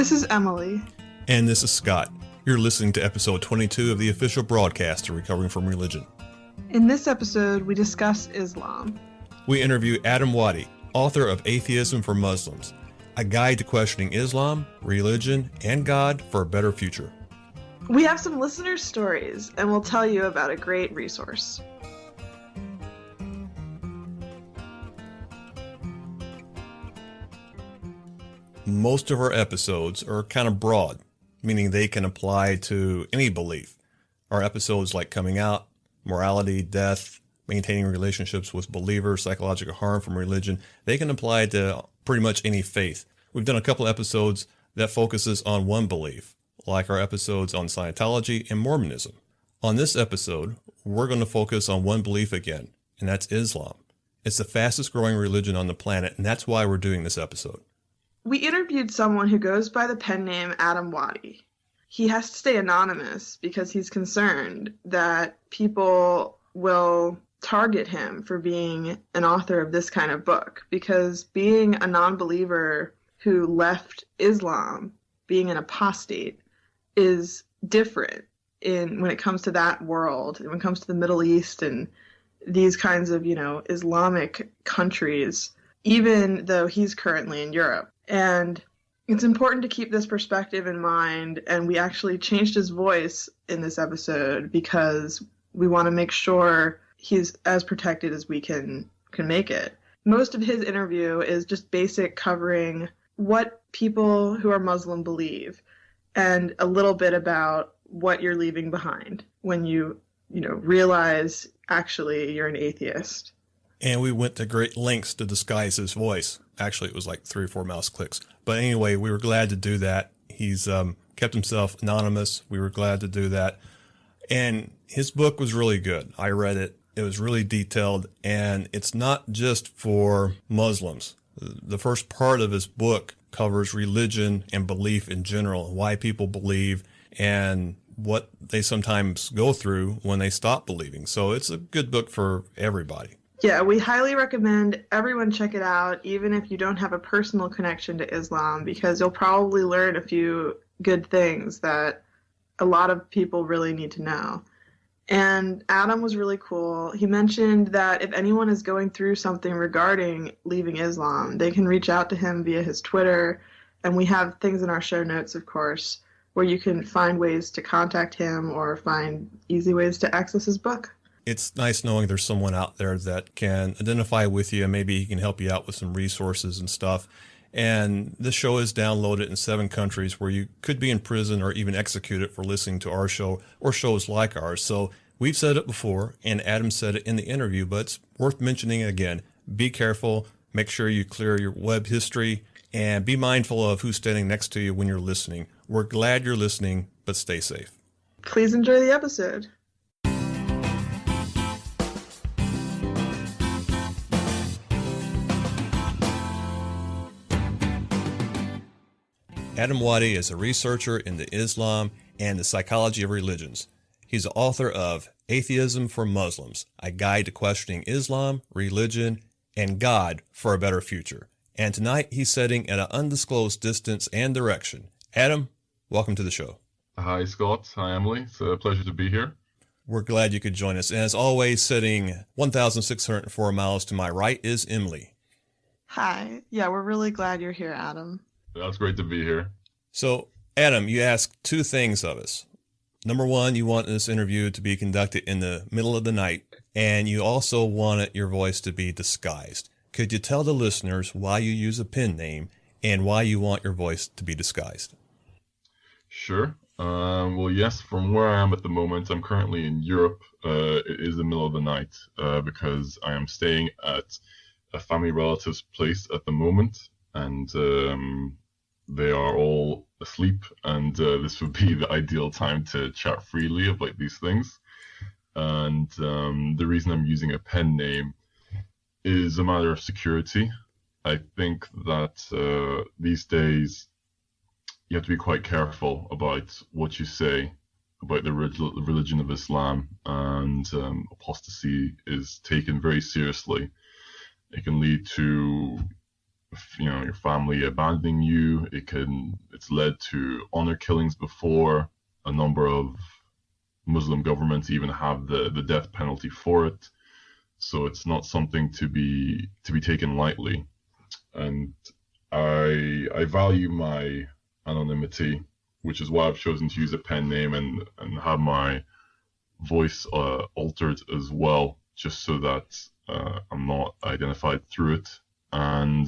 This is Emily. And this is Scott. You're listening to episode 22 of the official broadcast of Recovering from Religion. In this episode, we discuss Islam. We interview Adam Wadi, author of Atheism For Muslims, a guide to questioning Islam, religion, and God for a better future. We have some listener stories, and we'll tell you about a great resource. Most of our episodes are kind of broad, meaning they can apply to any belief. Our episodes like coming out, morality, death, maintaining relationships with believers, psychological harm from religion, they can apply to pretty much any faith. We've done a couple episodes that focuses on one belief, like our episodes on Scientology and Mormonism. On this episode, we're going to focus on one belief again, and that's Islam. It's the fastest growing religion on the planet, and that's why we're doing this episode. We interviewed someone who goes by the pen name Adam Wadi. He has to stay anonymous because he's concerned that people will target him for being an author of this kind of book, because being a non-believer who left Islam, being an apostate, is different when it comes to that world, when it comes to the Middle East and these kinds of, Islamic countries, even though he's currently in Europe. And it's important to keep this perspective in mind, and we actually changed his voice in this episode because we want to make sure he's as protected as we can make it. Most of his interview is just basic covering what people who are Muslim believe and a little bit about what you're leaving behind when you realize actually you're an atheist. And we went to great lengths to disguise his voice. Actually, it was like 3 or 4 mouse clicks. But anyway, we were glad to do that. He's kept himself anonymous. We were glad to do that. And his book was really good. I read it. It was really detailed. And it's not just for Muslims. The first part of his book covers religion and belief in general, why people believe and what they sometimes go through when they stop believing. So it's a good book for everybody. Yeah, we highly recommend everyone check it out, even if you don't have a personal connection to Islam, because you'll probably learn a few good things that a lot of people really need to know. And Adam was really cool. He mentioned that if anyone is going through something regarding leaving Islam, they can reach out to him via his Twitter. And we have things in our show notes, of course, where you can find ways to contact him or find easy ways to access his book. It's nice knowing there's someone out there that can identify with you, and maybe he can help you out with some resources and stuff. And this show is downloaded in 7 countries where you could be in prison or even executed for listening to our show or shows like ours. So we've said it before, and Adam said it in the interview, but it's worth mentioning again. Be careful. Make sure you clear your web history, and be mindful of who's standing next to you when you're listening. We're glad you're listening, but stay safe. Please enjoy the episode. Adam Wadi is a researcher into Islam and the psychology of religions. He's the author of Atheism For Muslims, a guide to questioning Islam, religion, and God for a better future. And tonight he's sitting at an undisclosed distance and direction. Adam, welcome to the show. Hi, Scott. Hi, Emily. It's a pleasure to be here. We're glad you could join us. And as always, sitting 1,604 miles to my right is Emily. Hi. Yeah, we're really glad you're here, Adam. That's great to be here. So, Adam, you asked 2 things of us. Number 1, you want this interview to be conducted in the middle of the night, and you also wanted your voice to be disguised. Could you tell the listeners why you use a pen name and why you want your voice to be disguised? Sure. Well, yes, from where I am at the moment, I'm currently in Europe. It is the middle of the night because I am staying at a family relative's place at the moment, and they are all asleep, and this would be the ideal time to chat freely about these things. And the reason I'm using a pen name is a matter of security. I think that these days you have to be quite careful about what you say about the religion of Islam, and apostasy is taken very seriously. It can lead to your family abandoning you. It's led to honor killings before. A number of Muslim governments even have the death penalty for it. So it's not something to be taken lightly. And I value my anonymity, which is why I've chosen to use a pen name and have my voice altered as well, just so that I'm not identified through it. And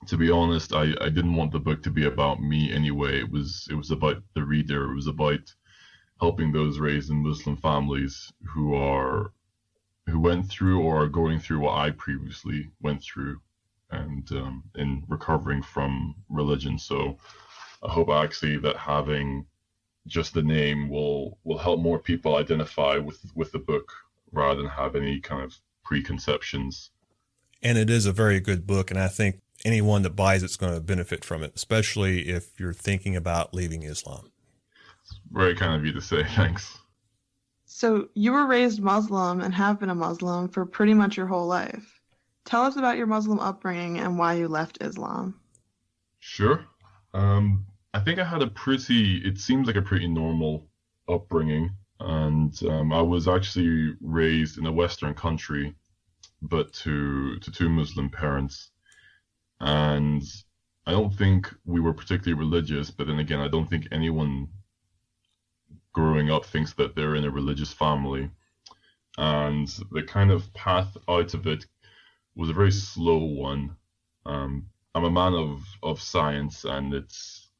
to be honest, I didn't want the book to be about me anyway. It was about the reader. It was about helping those raised in Muslim families who went through or are going through what I previously went through, and in recovering from religion. So I hope actually that having just the name will help more people identify with the book rather than have any kind of preconceptions. And it is a very good book, and I think anyone that buys it's going to benefit from it, especially if you're thinking about leaving Islam. It's very kind of you to say. Thanks. So you were raised Muslim and have been a Muslim for pretty much your whole life. Tell us about your Muslim upbringing and why you left Islam. Sure. I think I had it seems like a pretty normal upbringing. And I was actually raised in a Western country, but to two Muslim parents. And I don't think we were particularly religious, but then again, I don't think anyone growing up thinks that they're in a religious family. And the kind of path out of it was a very slow one. I'm a man of science, and it's,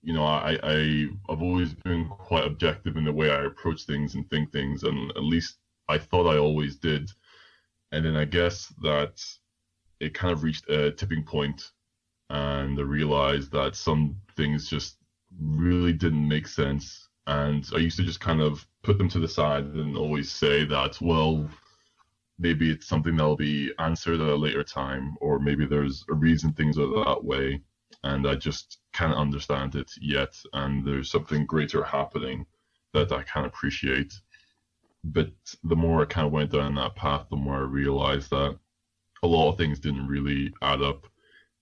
I've always been quite objective in the way I approach things and think things, and at least I thought I always did. And then I guess that it kind of reached a tipping point, and I realized that some things just really didn't make sense. And I used to just kind of put them to the side and always say that, well, maybe it's something that'll be answered at a later time, or maybe there's a reason things are that way, and I just can't understand it yet, and there's something greater happening that I can't appreciate. But the more I kind of went down that path, the more I realized that a lot of things didn't really add up.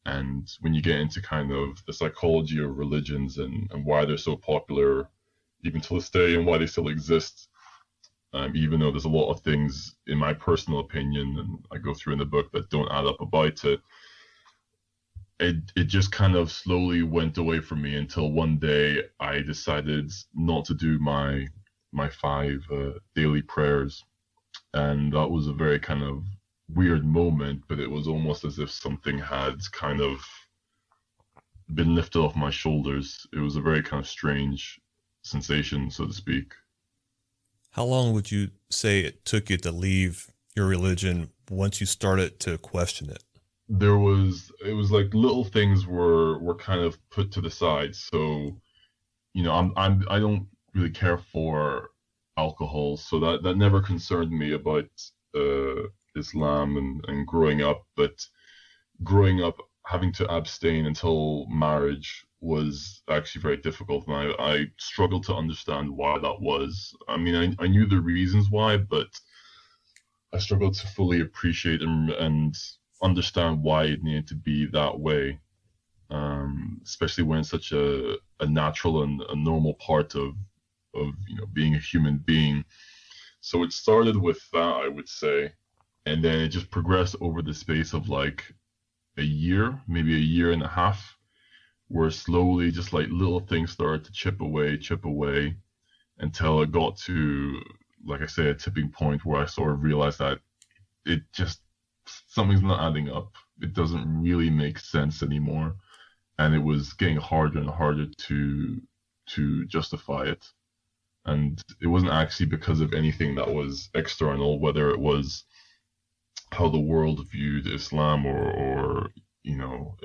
And when you get into kind of the psychology of religions and why they're so popular, even to this day, and why they still exist, even though there's a lot of things, in my personal opinion, and I go through in the book, that don't add up about it, it just kind of slowly went away from me until one day I decided not to do my 5 daily prayers. And that was a very kind of weird moment, but it was almost as if something had kind of been lifted off my shoulders. It was a very kind of strange sensation, so to speak. How long would you say it took you to leave your religion once you started to question it? It was like little things were kind of put to the side. So, I don't really care for alcohol, so that never concerned me about Islam and growing up. But growing up having to abstain until marriage was actually very difficult, and I struggled to understand why that was. I mean, I knew the reasons why, but I struggled to fully appreciate and understand why it needed to be that way, especially when it's such a natural and a normal part of being a human being. So it started with that, I would say, and then it just progressed over the space of like a year, maybe a year and a half, where slowly just like little things started to chip away until it got to, like I say, a tipping point where I sort of realized that something's not adding up. It doesn't really make sense anymore. And it was getting harder and harder to justify it. And it wasn't actually because of anything that was external, whether it was how the world viewed Islam or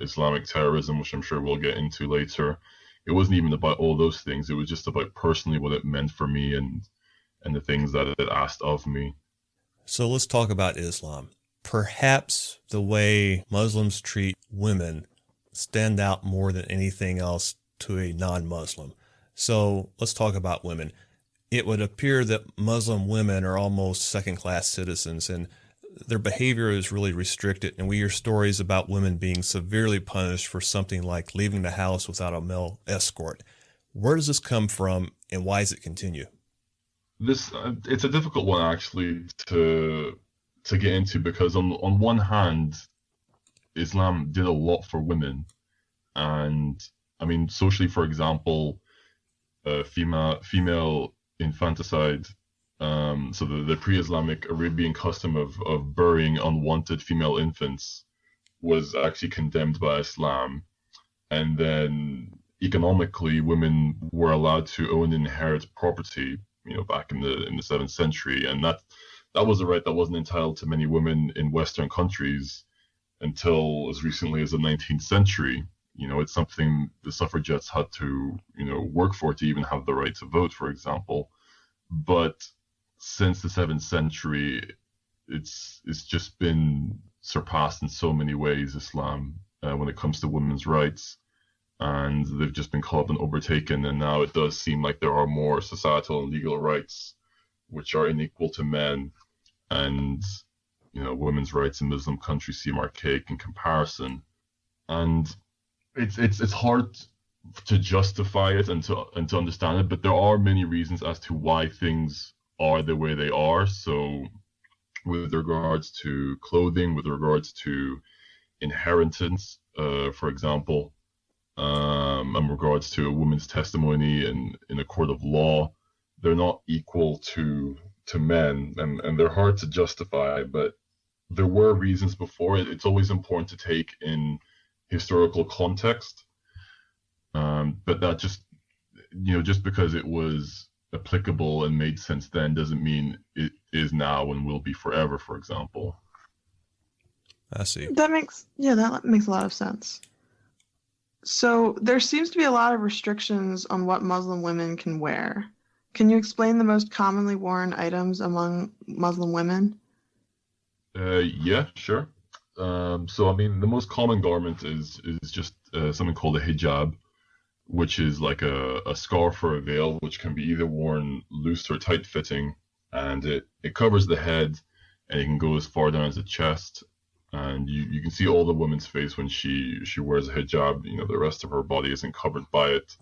Islamic terrorism, which I'm sure we'll get into later. It wasn't even about all those things. It was just about personally what it meant for me and the things that it asked of me. So let's talk about Islam. Perhaps the way Muslims treat women stand out more than anything else to a non-Muslim. So let's talk about women. It would appear that Muslim women are almost second-class citizens, and their behavior is really restricted, and we hear stories about women being severely punished for something like leaving the house without a male escort. Where does this come from, and why does it continue? This it's a difficult one actually to get into, because on one hand, Islam did a lot for women, and I mean socially, for example, female infanticide. So the pre-Islamic Arabian custom of burying unwanted female infants was actually condemned by Islam, and then economically, women were allowed to own and inherit property. Back in the 7th century, and that was a right that wasn't entitled to many women in Western countries until as recently as the 19th century. It's something the suffragettes had to work for to even have the right to vote, for example. But since the 7th century, it's just been surpassed in so many ways, Islam, when it comes to women's rights. And they've just been caught and overtaken, and now it does seem like there are more societal and legal rights which are unequal to men, and women's rights in Muslim countries seem archaic in comparison. And it's hard to justify it and to understand it, but there are many reasons as to why things are the way they are. So with regards to clothing, with regards to inheritance, for example, in regards to a woman's testimony in a court of law, they're not equal to men, and they're hard to justify, but there were reasons before it. It's always important to take in historical context, but that just because it was applicable and made sense then doesn't mean it is now and will be forever, for example. I see. That makes a lot of sense. So there seems to be a lot of restrictions on what Muslim women can wear. Can you explain the most commonly worn items among Muslim women? Yeah, sure. So I mean, the most common garment is just something called a hijab, which is like a scarf or a veil, which can be either worn loose or tight fitting, and it covers the head, and it can go as far down as the chest. And you can see all the woman's face when she wears a hijab. The rest of her body isn't covered by it.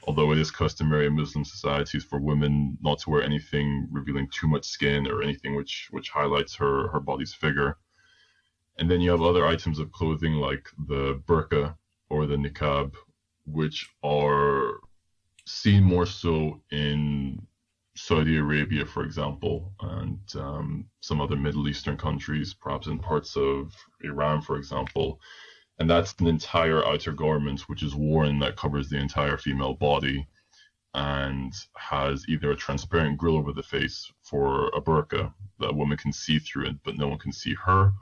Although it is customary in Muslim societies for women not to wear anything revealing too much skin or anything which highlights her body's figure. And then you have other items of clothing like the burqa or the niqab, which are seen more so in Saudi Arabia, for example, and some other Middle Eastern countries, perhaps in parts of Iran, for example. And that's an entire outer garment which is worn that covers the entire female body and has either a transparent grill over the face for a burqa that a woman can see through it, but no one can see her,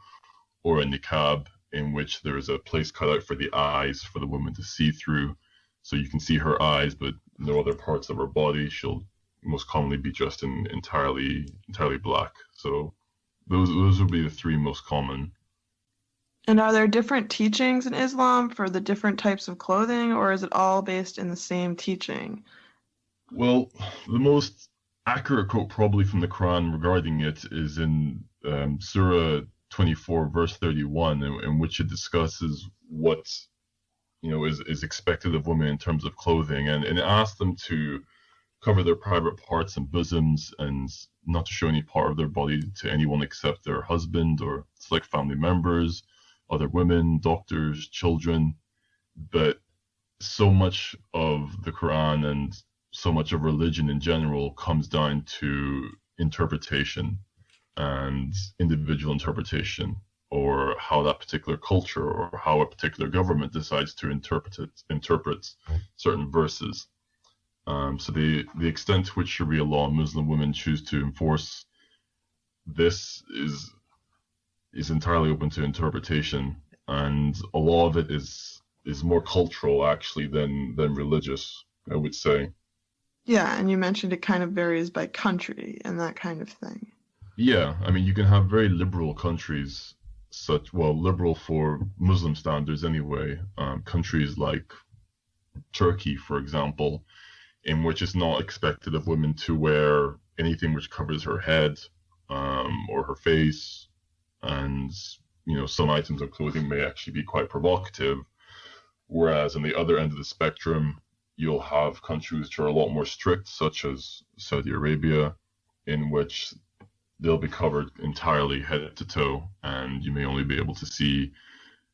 or a niqab in which there is a place cut out for the eyes for the woman to see through. So you can see her eyes, but no other parts of her body. She'll most commonly be dressed in entirely black. So those would be the three most common. And are there different teachings in Islam for the different types of clothing, or is it all based in the same teaching? Well, the most accurate quote probably from the Quran regarding it is in Surah 24, verse 31, in which it discusses what is expected of women in terms of clothing, and it asks them to cover their private parts and bosoms and not to show any part of their body to anyone except their husband or select family members, other women, doctors, children. But so much of the Quran and so much of religion in general comes down to interpretation and individual interpretation, or how that particular culture or how a particular government decides to interpret certain verses. So the extent to which Sharia law and Muslim women choose to enforce this is entirely open to interpretation, and a lot of it is more cultural actually than religious, I would say. Yeah, and you mentioned it kind of varies by country and that kind of thing. Yeah, I mean, you can have very liberal countries, liberal for Muslim standards anyway, countries like Turkey, for example, in which it's not expected of women to wear anything which covers her head or her face, and some items of clothing may actually be quite provocative. Whereas on the other end of the spectrum, you'll have countries which are a lot more strict, such as Saudi Arabia, in which they'll be covered entirely head to toe, and you may only be able to see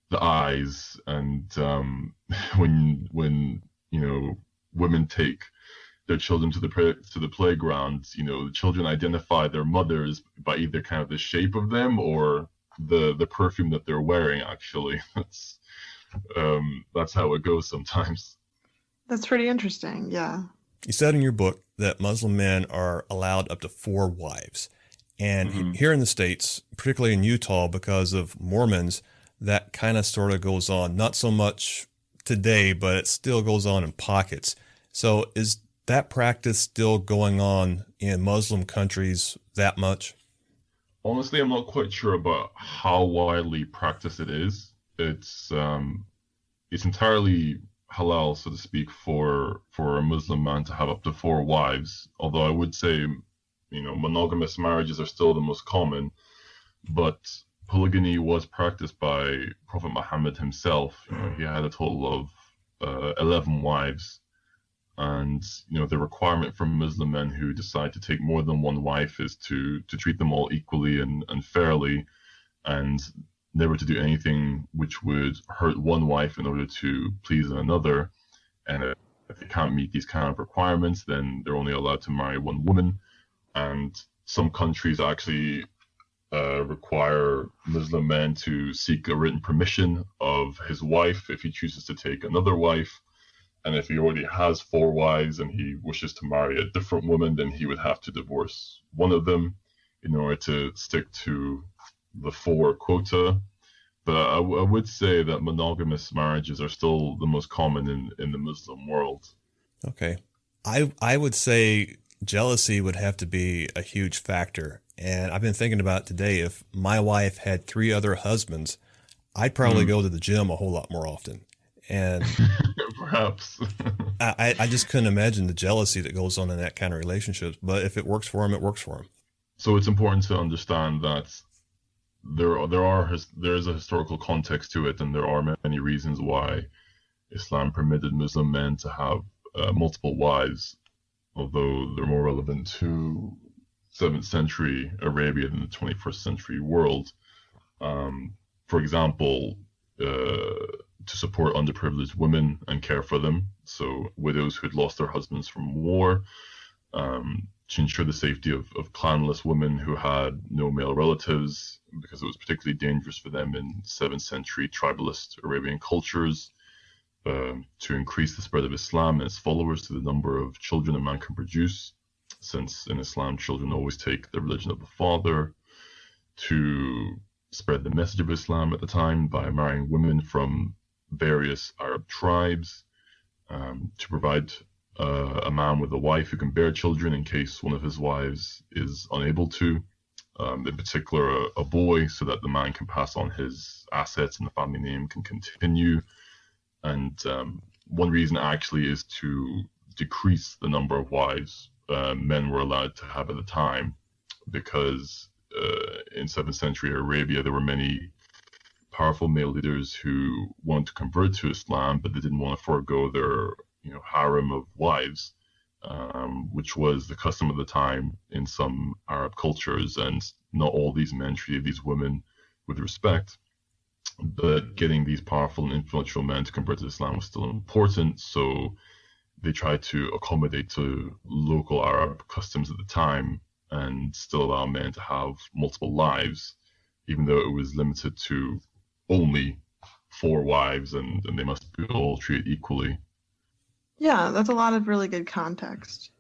the eyes. And when women take their children to the playground, the children identify their mothers by either kind of the shape of them or the perfume that they're wearing. Actually, that's how it goes sometimes. That's pretty interesting. Yeah. You said in your book that Muslim men are allowed up to 4 wives. And here in the States, particularly in Utah, because of Mormons, that kind of sort of goes on. Not so much today, but it still goes on in pockets. So is that practice still going on in Muslim countries that much? Honestly, I'm not quite sure about how widely practiced it is. It's entirely halal, so to speak, for a Muslim man to have up to 4 wives. Although I would say, monogamous marriages are still the most common, but polygamy was practiced by Prophet Muhammad himself. He had a total of 11 wives, and the requirement for Muslim men who decide to take more than one wife is to treat them all equally and fairly, and never to do anything which would hurt one wife in order to please another. And if they can't meet these kind of requirements, then they're only allowed to marry one woman. And some countries actually require Muslim men to seek a written permission of his wife if he chooses to take another wife. And if he already has 4 wives and he wishes to marry a different woman, then he would have to divorce one of them in order to stick to the 4 quota. But I would say that monogamous marriages are still the most common in the Muslim world. Okay. I would say jealousy would have to be a huge factor. And I've been thinking about today, if my wife had 3 other husbands, I'd probably go to the gym a whole lot more often. And perhaps I just couldn't imagine the jealousy that goes on in that kind of relationships. But if it works for him, it works for him. So it's important to understand that there is a historical context to it, and there are many reasons why Islam permitted Muslim men to have multiple wives, although they're more relevant to 7th century Arabia than the 21st century world. For example, to support underprivileged women and care for them, so widows who had lost their husbands from war, to ensure the safety of clanless women who had no male relatives, because it was particularly dangerous for them in 7th century tribalist Arabian cultures, to increase the spread of Islam and its followers to the number of children a man can produce, since in Islam children always take the religion of the father, to spread the message of Islam at the time by marrying women from various Arab tribes, to provide a man with a wife who can bear children in case one of his wives is unable to, in particular a boy, so that the man can pass on his assets and the family name can continue. And one reason actually is to decrease the number of wives men were allowed to have at the time, because in 7th century Arabia there were many powerful male leaders who wanted to convert to Islam, but they didn't want to forego their harem of wives, which was the custom of the time in some Arab cultures, and not all these men treated these women with respect. But getting these powerful and influential men to convert to Islam was still important, so they tried to accommodate to local Arab customs at the time and still allow men to have multiple lives, even though it was limited to only 4 wives, and they must be all treated equally. Yeah, that's a lot of really good context.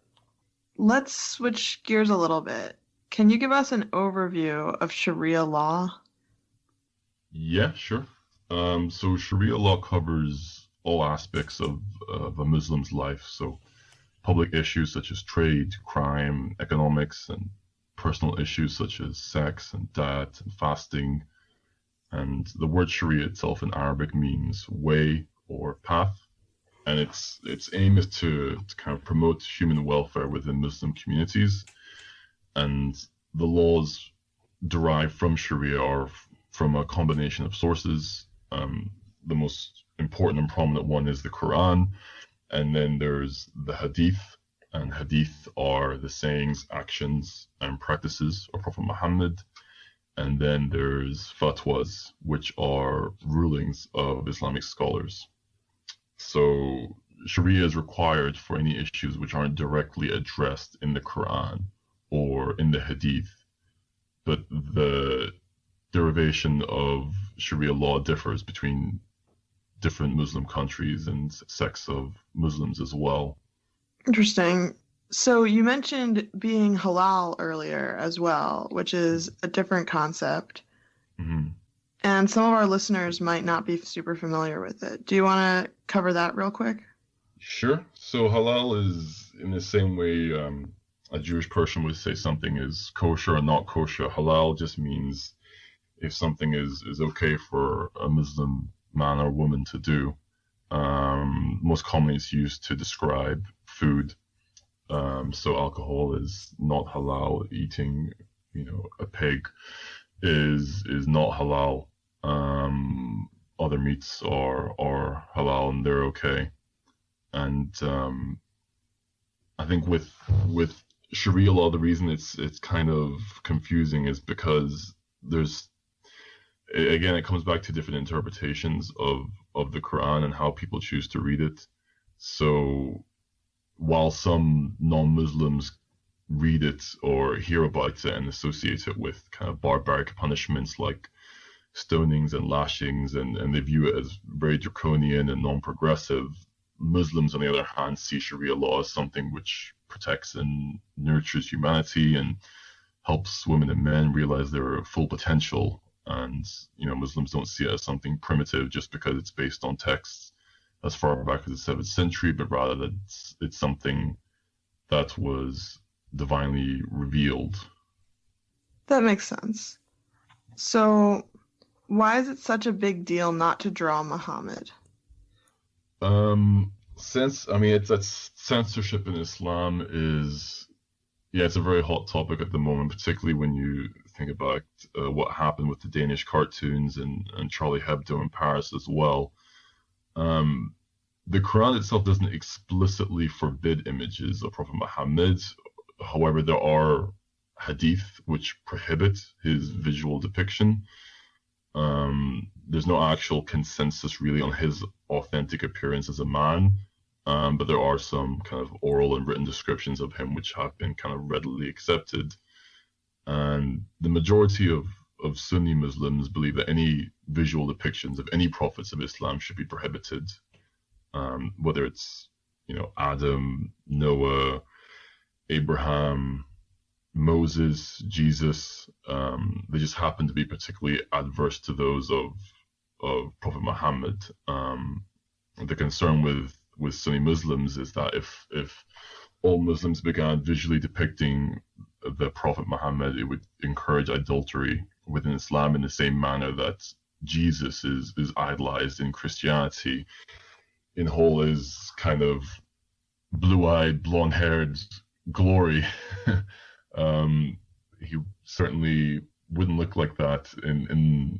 Let's switch gears a little bit. Can you give us an overview of Sharia law? Yeah, sure. So Sharia law covers all aspects of a Muslim's life. So public issues such as trade, crime, economics, and personal issues such as sex and diet and fasting. And the word Sharia itself in Arabic means way or path. And its aim is to kind of promote human welfare within Muslim communities. And the laws derived from Sharia are from a combination of sources. The most important and prominent one is the Quran, and then there's the Hadith, and Hadith are the sayings, actions, and practices of Prophet Muhammad. And then there's fatwas, which are rulings of Islamic scholars. So Sharia is required for any issues which aren't directly addressed in the Quran or in the Hadith, but the derivation of Sharia law differs between different Muslim countries and sects of Muslims as well. Interesting. So you mentioned being halal earlier as well, which is a different concept. Mm-hmm. And some of our listeners might not be super familiar with it. Do you want to cover that real quick? Sure. So halal is in the same way a Jewish person would say something is kosher or not kosher. Halal just means if something is okay for a Muslim man or woman to do. Most commonly it's used to describe food. So alcohol is not halal. Eating, a pig is not halal. Other meats are halal and they're okay. And I think with Sharia law, the reason it's kind of confusing is because it comes back to different interpretations of the Quran and how people choose to read it. So while some non-Muslims read it or hear about it and associate it with kind of barbaric punishments like stonings and lashings, and they view it as very draconian and non-progressive, Muslims, on the other hand, see Sharia law as something which protects and nurtures humanity and helps women and men realize their full potential. And, Muslims don't see it as something primitive just because it's based on texts as far back as the 7th century, but rather that it's something that was divinely revealed. That makes sense. So why is it such a big deal not to draw Muhammad? It's censorship in Islam it's a very hot topic at the moment, particularly when you think about what happened with the Danish cartoons and Charlie Hebdo in Paris as well. The Quran itself doesn't explicitly forbid images of Prophet Muhammad. However, there are hadith which prohibit his visual depiction. There's no actual consensus really on his authentic appearance as a man, but there are some kind of oral and written descriptions of him which have been kind of readily accepted. And the majority of Sunni Muslims believe that any visual depictions of any prophets of Islam should be prohibited, whether it's Adam, Noah, Abraham, Moses, Jesus. They just happen to be particularly adverse to those of Prophet Muhammad. The concern with Sunni Muslims is that if all Muslims began visually depicting the Prophet Muhammad, it would encourage adultery within Islam in the same manner that Jesus is idolized in Christianity. In whole is kind of blue-eyed, blonde-haired glory. He certainly wouldn't look like that in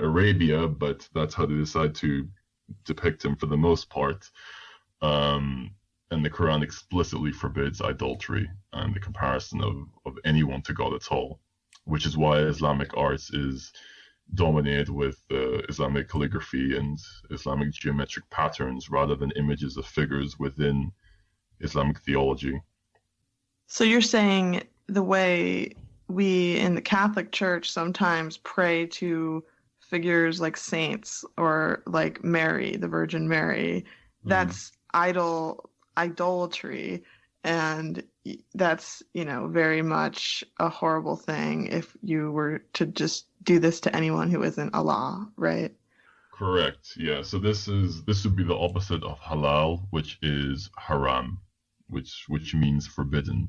Arabia, but that's how they decide to depict him for the most part. And the Quran explicitly forbids adultery and the comparison of anyone to God at all, which is why Islamic arts is dominated with Islamic calligraphy and Islamic geometric patterns rather than images of figures within Islamic theology. So you're saying the way we in the Catholic Church sometimes pray to figures like saints or like Mary, the Virgin Mary, that's idolatry, and that's very much a horrible thing if you were to just do this to anyone who isn't Allah, right? Correct. Yeah. So this would be the opposite of halal, which is haram, which means forbidden.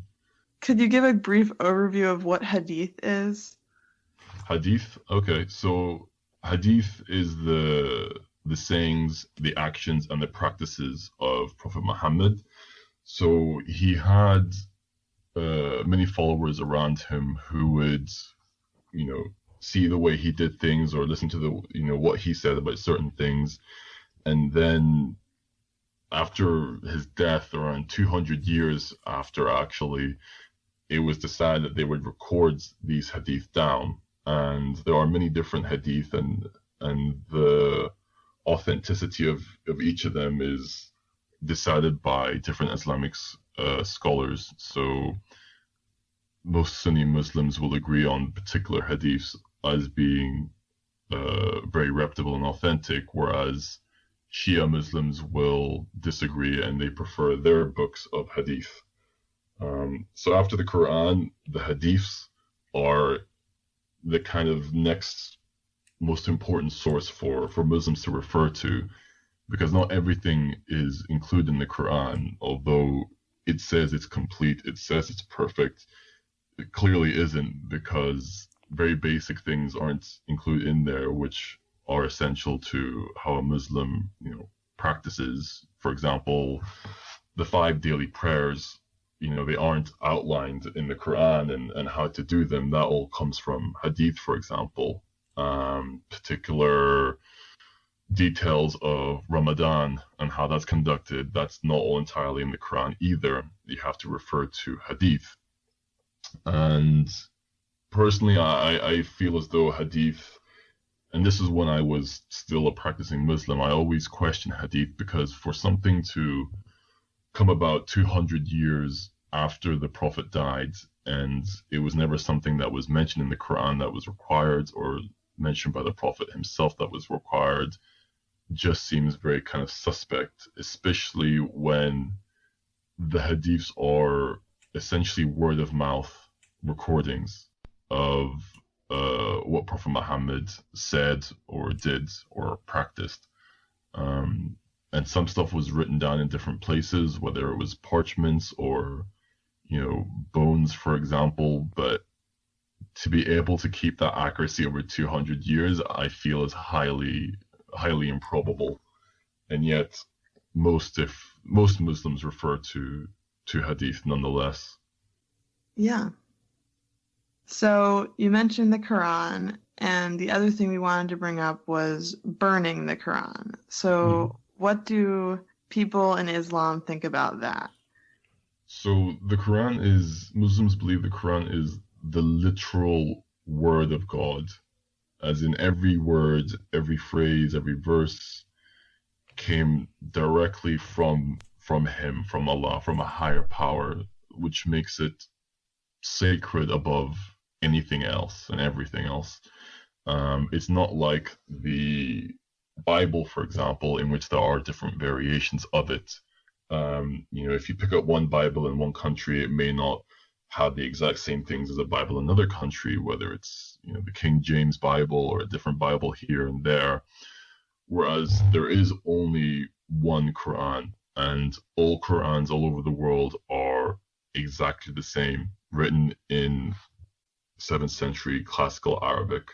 Could you give a brief overview of what hadith is? Hadith? Okay, so hadith is the sayings, the actions, and the practices of Prophet Muhammad. So he had many followers around him who would, see the way he did things or listen to the what he said about certain things. And then after his death, around 200 years after, actually, it was decided that they would record these hadith down. And there are many different hadith, and the authenticity of each of them is decided by different Islamic scholars. So most Sunni Muslims will agree on particular hadiths as being very reputable and authentic, whereas Shia Muslims will disagree and they prefer their books of hadith. So after the Quran, the hadiths are the kind of next most important source for Muslims to refer to, because not everything is included in the Quran. Although it says it's complete, it says it's perfect, it clearly isn't, because very basic things aren't included in there, which are essential to how a Muslim, practices. For example, the 5 daily prayers, they aren't outlined in the Quran, and how to do them. That all comes from hadith, for example. Particular details of Ramadan and how that's conducted, that's not all entirely in the Quran either. You have to refer to hadith. And personally, I feel as though hadith, and this is when I was still a practicing Muslim, I always question hadith, because for something to come about 200 years after the Prophet died, and it was never something that was mentioned in the Quran that was required, or mentioned by the Prophet himself that was required, just seems very kind of suspect, especially when the hadiths are essentially word of mouth recordings of what Prophet Muhammad said or did or practiced. And some stuff was written down in different places, whether it was parchments or, bones, for example. But to be able to keep that accuracy over 200 years, I feel is highly, highly improbable. And yet, most Muslims refer to hadith nonetheless. Yeah. So you mentioned the Quran, and the other thing we wanted to bring up was burning the Quran. So what do people in Islam think about that? So the Quran Muslims believe the Quran is the literal word of God, as in every word, every phrase, every verse came directly from him, from Allah, from a higher power, which makes it sacred above anything else and everything else. It's not like the Bible, for example, in which there are different variations of it. If you pick up one Bible in one country, it may not have the exact same things as a Bible in another country, whether it's the King James Bible or a different Bible here and there. Whereas there is only one Quran, and all Qurans all over the world are exactly the same, written in 7th century classical Arabic.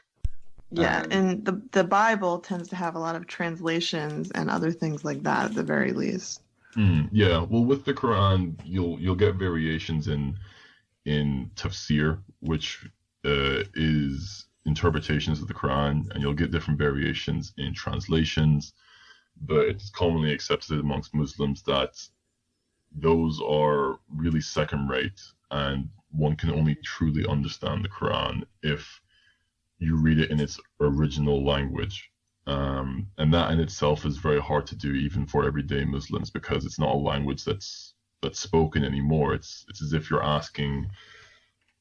Yeah, and the Bible tends to have a lot of translations and other things like that at the very least. Yeah, well, with the Quran, you'll get variations in tafsir, which is interpretations of the Quran, and you'll get different variations in translations. But it's commonly accepted amongst Muslims that those are really second rate, and one can only truly understand the Quran if you read it in its original language. And that in itself is very hard to do, even for everyday Muslims, because it's not a language that's spoken anymore. It's as if you're asking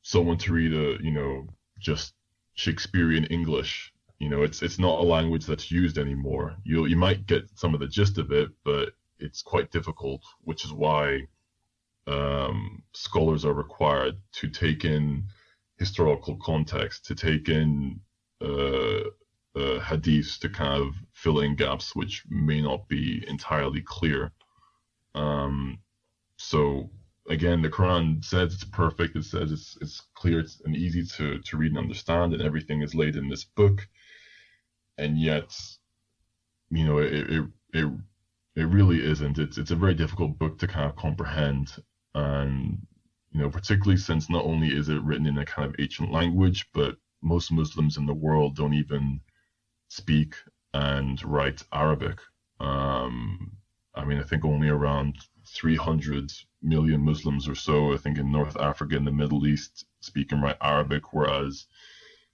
someone to read just Shakespearean English. It's not a language that's used anymore. You might get some of the gist of it, but it's quite difficult, which is why scholars are required to take in historical context, to take in hadiths to kind of fill in gaps which may not be entirely clear. So again, the Quran says it's perfect. It says it's clear and easy to read and understand, and everything is laid in this book. And yet, it really isn't. It's a very difficult book to kind of comprehend, and particularly since not only is it written in a kind of ancient language, but most Muslims in the world don't even speak and write Arabic. I mean, I think only around 300 million Muslims or so, I think in North Africa and the Middle East, speak and write Arabic, whereas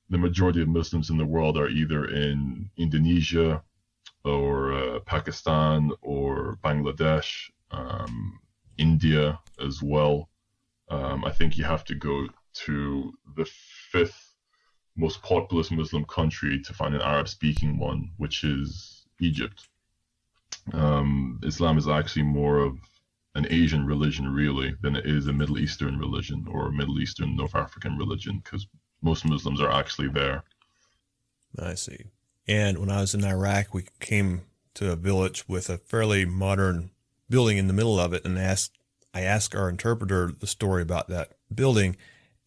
the majority of Muslims in the world are either in Indonesia or Pakistan or Bangladesh, India as well. I think you have to go to the fifth most populous Muslim country to find an Arab-speaking one, which is Egypt. Islam is actually more of an Asian religion, really, than it is a Middle Eastern religion or a Middle Eastern North African religion, because most Muslims are actually there. I see. And when I was in Iraq, we came to a village with a fairly modern building in the middle of it, and I asked our interpreter the story about that building,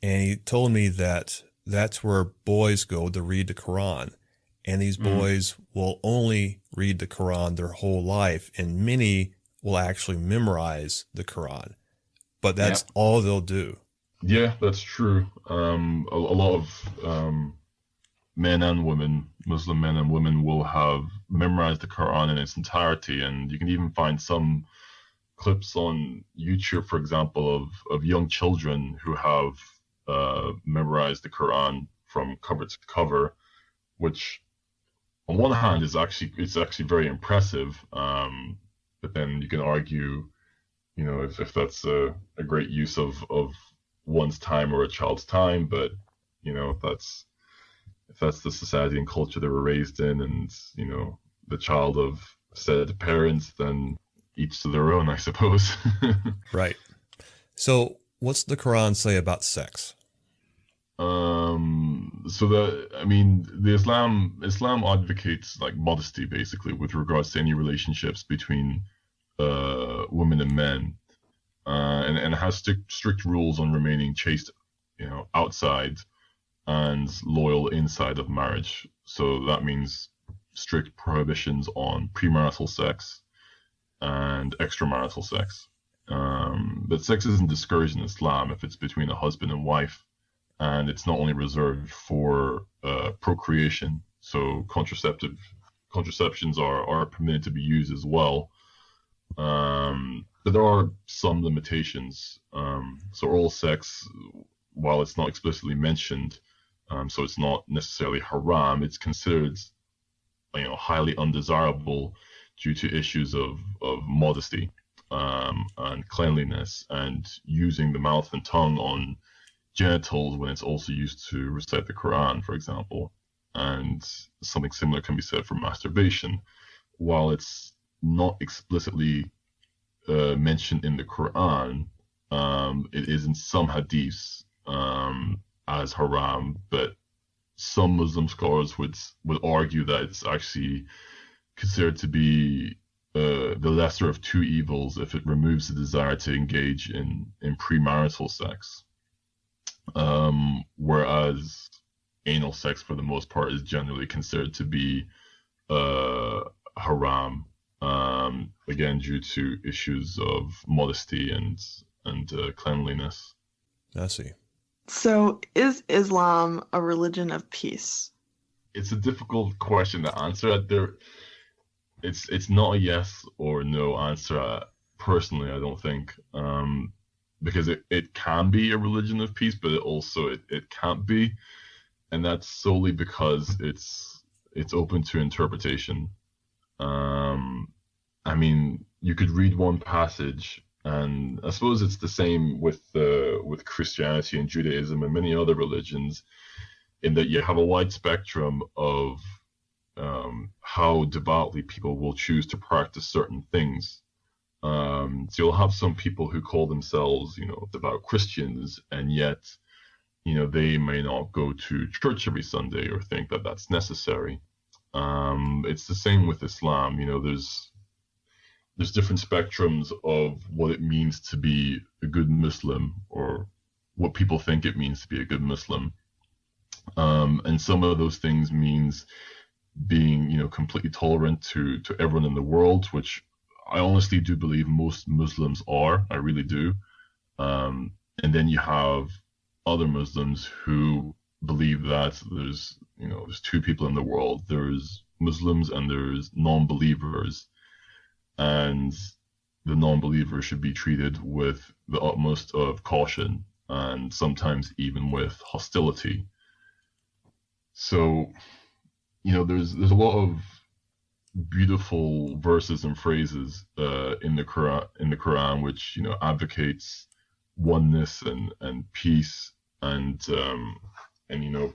and he told me that that's where boys go to read the Quran. And these boys will only read the Quran their whole life, and many will actually memorize the Quran. But that's all they'll do. Yeah, that's true. A lot of men and women, Muslim men and women, will have memorized the Quran in its entirety, and you can even find some clips on YouTube, for example, of young children who have memorized the Quran from cover to cover, which on one hand it's actually very impressive, but then you can argue, you know, if that's a great use of one's time or a child's time, but you know, if that's the society and culture they were raised in, and you know, the child of said parents, then each to their own, I suppose. Right. So what's the Quran say about sex? The Islam advocates like modesty, basically, with regards to any relationships between women and men, and it has strict rules on remaining chaste, you know, outside and loyal inside of marriage. So that means strict prohibitions on premarital sex and extramarital sex. But sex isn't discouraged in Islam if it's between a husband and wife, and it's not only reserved for procreation. So contraceptions are permitted to be used as well. But there are some limitations. So oral sex, while it's not explicitly mentioned, so it's not necessarily haram, it's considered, you know, highly undesirable due to issues of modesty and cleanliness, and using the mouth and tongue on genitals when it's also used to recite the Quran, for example. And something similar can be said for masturbation. While it's not explicitly mentioned in the Quran, it is in some hadiths as haram, but some Muslim scholars would argue that it's actually considered to be the lesser of two evils if it removes the desire to engage in premarital sex. Whereas anal sex, for the most part, is generally considered to be haram, again due to issues of modesty and cleanliness. I see. So is Islam a religion of peace? It's a difficult question to answer. It's not a yes or no answer, personally, I don't think. Because it can be a religion of peace, but it can't be. And that's solely because it's open to interpretation. I mean, you could read one passage, and I suppose it's the same with Christianity and Judaism and many other religions, in that you have a wide spectrum of how devoutly people will choose to practice certain things. So you'll have some people who call themselves, you know, devout Christians, and yet, you know, they may not go to church every Sunday or think that that's necessary. It's the same with Islam. You know, there's different spectrums of what it means to be a good Muslim, or what people think it means to be a good Muslim. And some of those things means being, you know, completely tolerant to everyone in the world, which I honestly do believe most Muslims are. I really do. And then you have other Muslims who believe that there's two people in the world. There's Muslims and there's non-believers, and the non-believer should be treated with the utmost of caution and sometimes even with hostility. So, there's a lot of beautiful verses and phrases in the Quran which advocates oneness and peace and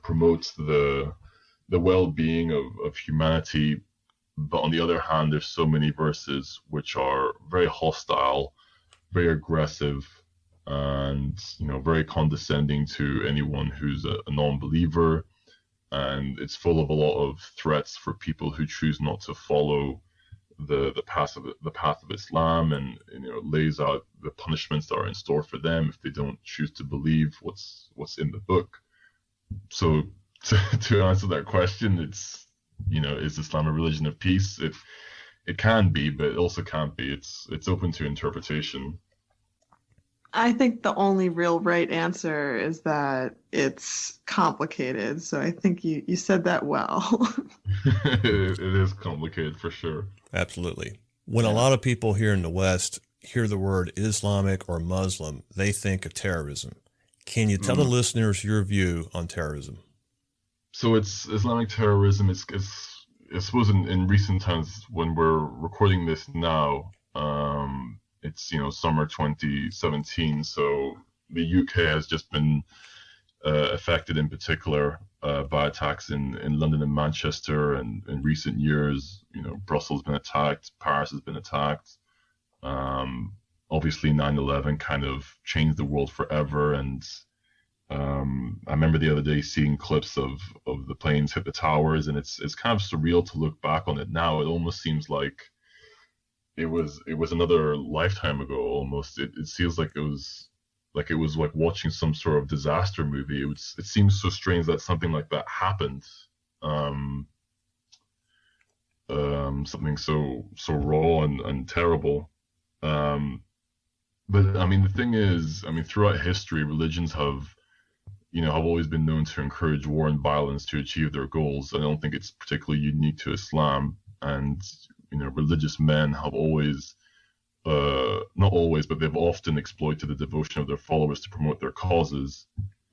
promotes the well-being of humanity. But on the other hand, there's so many verses which are very hostile, very aggressive, and very condescending to anyone who's a non-believer. And it's full of a lot of threats for people who choose not to follow the path of Islam, and lays out the punishments that are in store for them if they don't choose to believe what's in the book. So to answer that question, it's is Islam a religion of peace? It can be, but it also can't be. It's open to interpretation. I think the only real right answer is that it's complicated. So I think you said that well. It is complicated for sure. Absolutely. When a lot of people here in the West hear the word Islamic or Muslim, they think of terrorism. Can you tell the listeners your view on terrorism? So it's Islamic terrorism. It's I suppose in recent times, when we're recording this now, it's summer 2017. So the UK has just been affected in particular by attacks in London and Manchester, and in recent years, Brussels has been attacked, Paris has been attacked. Obviously 9/11 kind of changed the world forever, and I remember the other day seeing clips of the planes hit the towers, and it's kind of surreal to look back on it now. It almost seems like it was another lifetime ago. Almost, it feels like it was like watching some sort of disaster movie. It seems so strange that something like that happened. Something so raw and terrible. But I mean, the thing is, throughout history, religions have always been known to encourage war and violence to achieve their goals. I don't think it's particularly unique to Islam. And religious men have always, not always, but they've often exploited the devotion of their followers to promote their causes.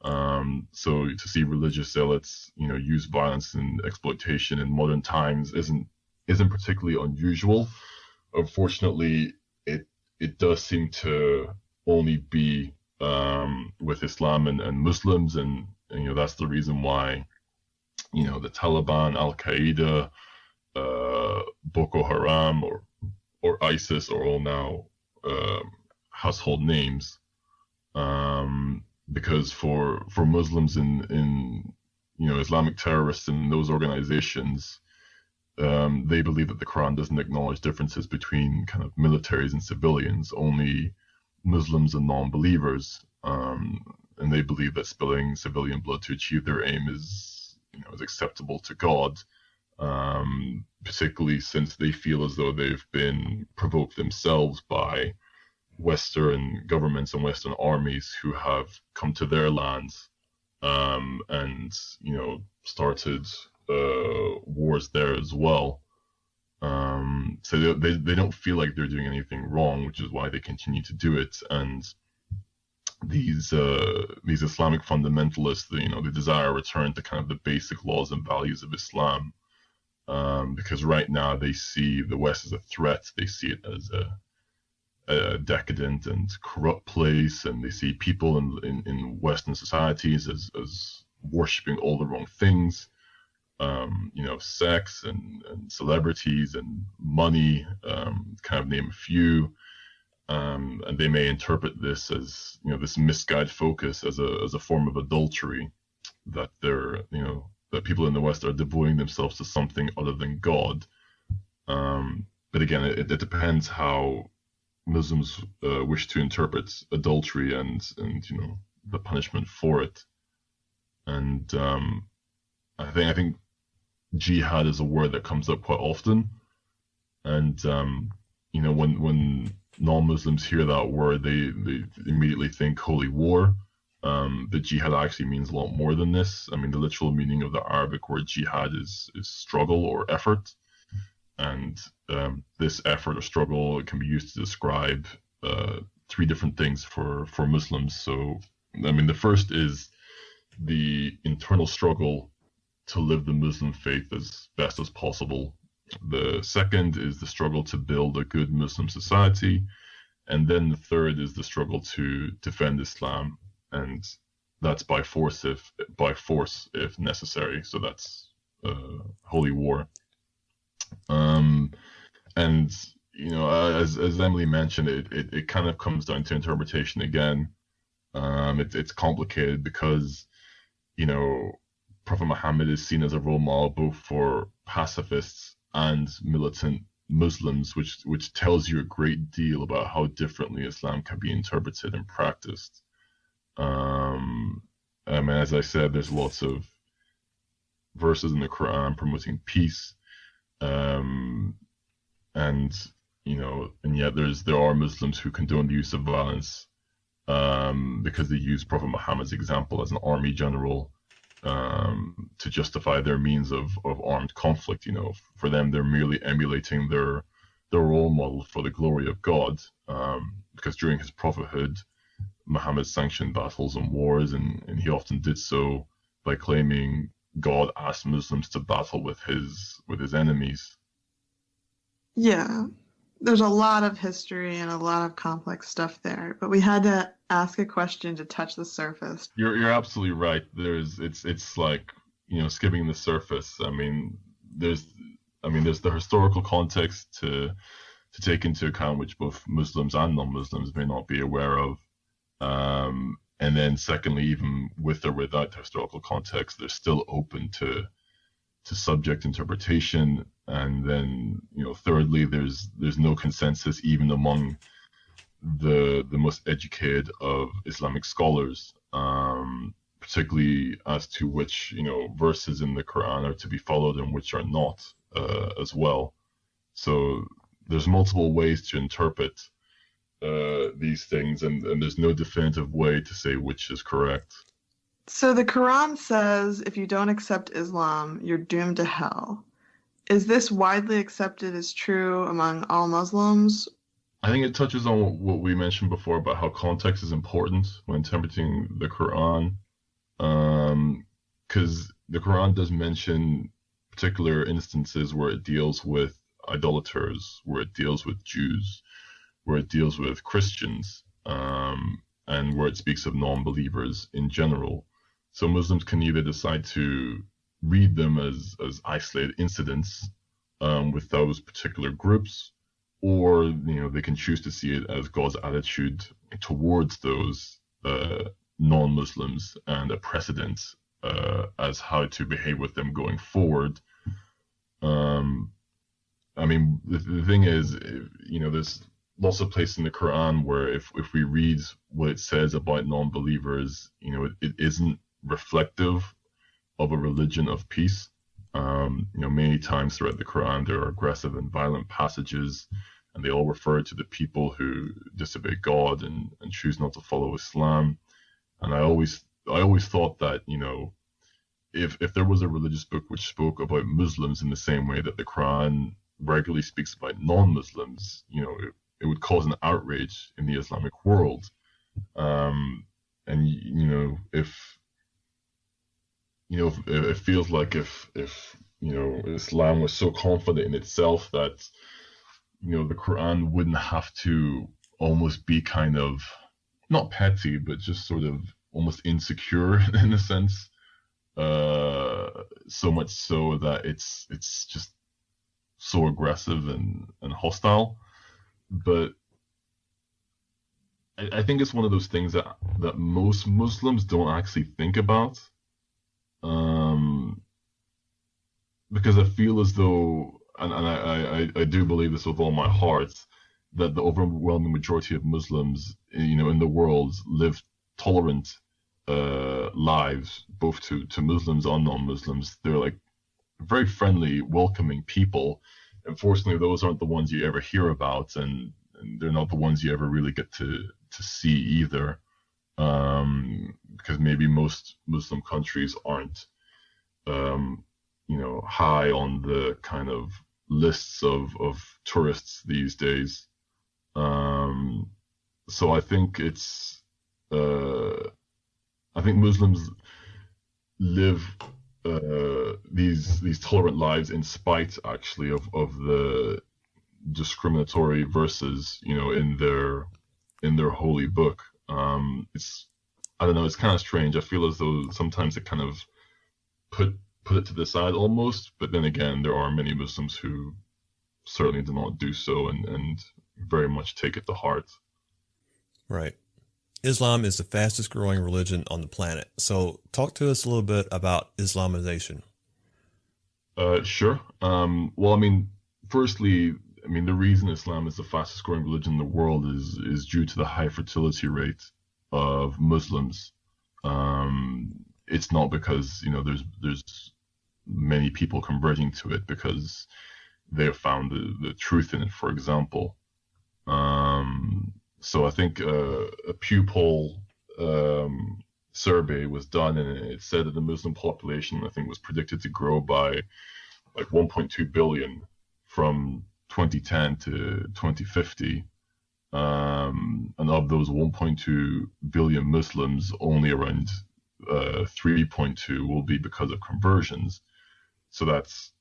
So to see religious zealots, use violence and exploitation in modern times isn't particularly unusual. Unfortunately, it does seem to only be with Islam and Muslims, and that's the reason why the Taliban, Al Qaeda, Boko Haram, or ISIS are all now household names, because for Muslims in Islamic terrorists in those organizations, they believe that the Quran doesn't acknowledge differences between kind of militaries and civilians, only Muslims and non-believers, and they believe that spilling civilian blood to achieve their aim is acceptable to God, particularly since they feel as though they've been provoked themselves by Western governments and Western armies who have come to their lands and started wars there as well. So they don't feel like they're doing anything wrong, which is why they continue to do it. And these Islamic fundamentalists, they desire a return to kind of the basic laws and values of Islam, because right now they see the West as a threat. They see it as a decadent and corrupt place, and they see people in Western societies as worshipping all the wrong things. Sex and celebrities and money, kind of name a few, and they may interpret this as this misguided focus as a form of adultery, that that people in the West are devoting themselves to something other than God. But again, it depends how Muslims wish to interpret adultery and the punishment for it. And I think jihad is a word that comes up quite often, and when non-Muslims hear that word, they immediately think holy war, The jihad actually means a lot more than this. I mean, the literal meaning of the Arabic word jihad is struggle or effort. And this effort or struggle can be used to describe three different things for Muslims. So, I mean, the first is the internal struggle to live the Muslim faith as best as possible. The second is the struggle to build a good Muslim society. And then the third is the struggle to defend Islam. And that's by force if necessary. So that's holy war. And as Emily mentioned, it kind of comes down to interpretation again. It's complicated because Prophet Muhammad is seen as a role model both for pacifists and militant Muslims, which tells you a great deal about how differently Islam can be interpreted and practiced. As I said, there's lots of verses in the Quran promoting peace, and yet there are Muslims who condone the use of violence because they use Prophet Muhammad's example as an army general to justify their means of armed conflict. For them, they're merely emulating their role model for the glory of God, because during his prophethood, Muhammad sanctioned battles and wars, and he often did so by claiming God asked Muslims to battle with his enemies. Yeah, there's a lot of history and a lot of complex stuff there, but we had to ask a question to touch the surface. You're absolutely right. It's like skimming the surface. There's the historical context to take into account, which both Muslims and non-Muslims may not be aware of. And then secondly, even with or without the historical context, they're still open to subject interpretation. And then, thirdly, there's no consensus even among the most educated of Islamic scholars, particularly as to which, verses in the Quran are to be followed and which are not, as well. So there's multiple ways to interpret these things, and there's no definitive way to say which is correct. So the Quran says if you don't accept Islam, you're doomed to hell. Is this widely accepted as true among all Muslims? I think it touches on what we mentioned before about how context is important when interpreting the Quran, because the Quran does mention particular instances where it deals with idolaters, where it deals with Jews, where it deals with Christians, and where it speaks of non-believers in general. So Muslims can either decide to read them as isolated incidents with those particular groups, or they can choose to see it as God's attitude towards those non-Muslims and a precedent as how to behave with them going forward. The thing is, there's lots of places in the Quran where if we read what it says about non-believers, it isn't reflective of a religion of peace. Many times throughout the Quran there are aggressive and violent passages, and they all refer to the people who disobey God and choose not to follow Islam. And I always thought that if there was a religious book which spoke about Muslims in the same way that the Quran regularly speaks about non-Muslims, it would cause an outrage in the Islamic world. If it feels like if Islam was so confident in itself that the Quran wouldn't have to almost be kind of not petty, but just sort of almost insecure in a sense, so much so that it's just so aggressive and hostile. But I think it's one of those things that most Muslims don't actually think about, because I feel as though, and I do believe this with all my heart, that the overwhelming majority of Muslims, in the world live tolerant lives, both to Muslims and non-Muslims. They're like very friendly, welcoming people. Unfortunately, those aren't the ones you ever hear about, and they're not the ones you ever really get to see either. because maybe most Muslim countries aren't, high on the kind of lists of tourists these days. So I think Muslims live these tolerant lives in spite actually of the discriminatory verses, in their holy book. It's I don't know, it's kind of strange. I feel as though sometimes it kind of put it to the side almost, but then again, there are many Muslims who certainly do not do so and very much take it to heart. Right. Islam is the fastest growing religion on the planet. So talk to us a little bit about Islamization. Sure. Well, I mean, firstly, the reason Islam is the fastest growing religion in the world is due to the high fertility rate of Muslims. It's not because, there's many people converting to it because they have found the truth in it, for example. So I think a Pew poll survey was done, and it said that the Muslim population, I think, was predicted to grow by like 1.2 billion from 2010 to 2050. And of those 1.2 billion Muslims, only around 3.2 will be because of conversions. So that's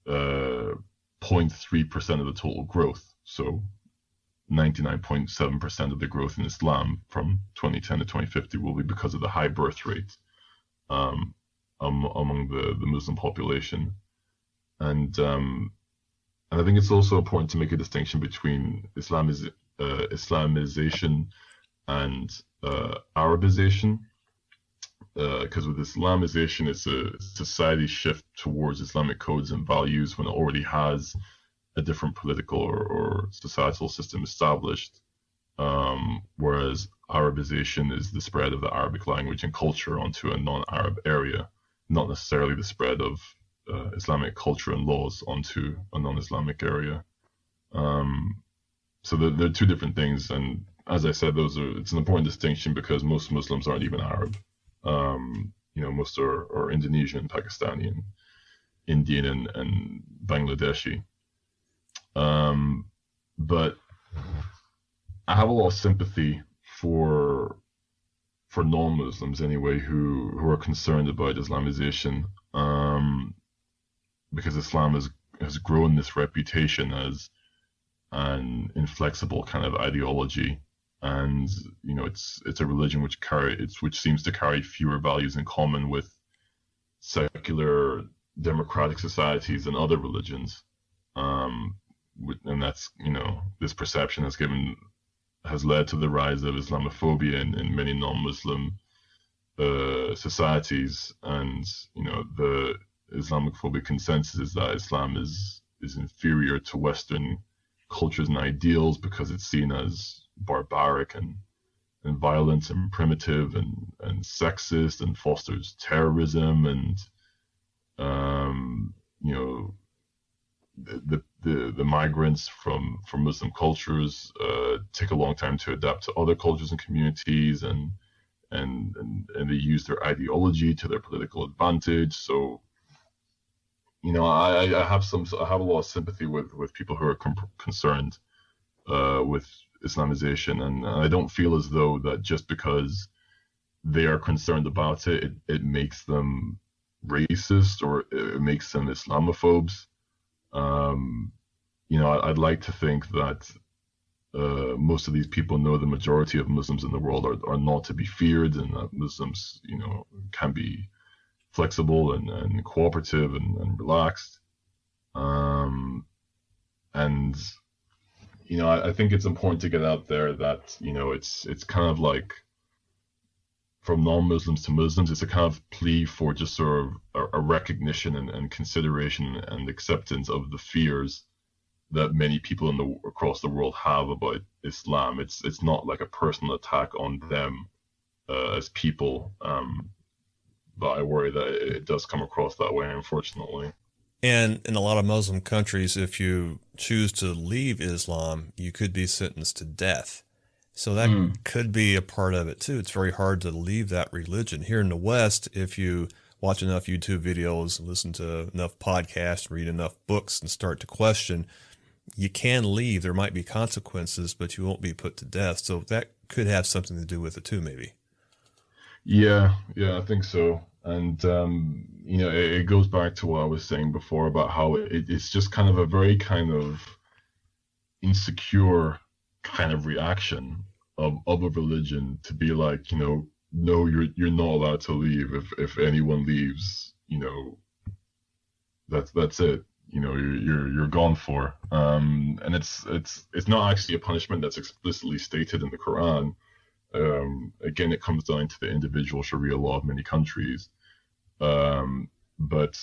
0.3% of the total growth. So 99.7% of the growth in Islam from 2010 to 2050 will be because of the high birth rate among the Muslim population. And I think it's also important to make a distinction between Islamization and Arabization, because with Islamization, it's a society shift towards Islamic codes and values when it already has a different political or societal system established, whereas Arabization is the spread of the Arabic language and culture onto a non-Arab area, not necessarily the spread of Islamic culture and laws onto a non-Islamic area. So they're two different things, and as I said, it's an important distinction because most Muslims aren't even Arab. Most are Indonesian, Pakistani, and Indian and Bangladeshi. But I have a lot of sympathy for non-Muslims anyway who are concerned about Islamization, because Islam has grown this reputation as an inflexible kind of ideology, and it's a religion which seems to carry fewer values in common with secular democratic societies than other religions. And that's, this perception has led to the rise of Islamophobia in many non-Muslim societies, and the Islamophobic consensus is that Islam is inferior to Western cultures and ideals because it's seen as barbaric and violent and primitive and sexist and fosters terrorism, and the migrants from Muslim cultures take a long time to adapt to other cultures and communities, and they use their ideology to their political advantage. So I have a lot of sympathy with people who are concerned with Islamization, and I don't feel as though that just because they are concerned about it makes them racist or it makes them Islamophobes. I'd like to think that most of these people know the majority of Muslims in the world are not to be feared, and that Muslims, can be flexible and cooperative and relaxed. I think it's important to get out there that, it's kind of like from non-Muslims to Muslims, it's a kind of plea for just sort of a recognition and consideration and acceptance of the fears that many people across the world have about Islam. It's not like a personal attack on them as people, but I worry that it does come across that way, unfortunately. And in a lot of Muslim countries, if you choose to leave Islam, you could be sentenced to death. So that could be a part of it too. It's very hard to leave that religion. Here in the West, if you watch enough YouTube videos, listen to enough podcasts, read enough books, and start to question, you can leave. There might be consequences, but you won't be put to death. So that could have something to do with it too, maybe. Yeah, I think so. And it goes back to what I was saying before about how it's just kind of a very kind of insecure kind of reaction of a religion to be like, no, you're not allowed to leave. If anyone leaves, that's it. You're gone for. And it's not actually a punishment that's explicitly stated in the Quran. Again, it comes down to the individual Sharia law of many countries. But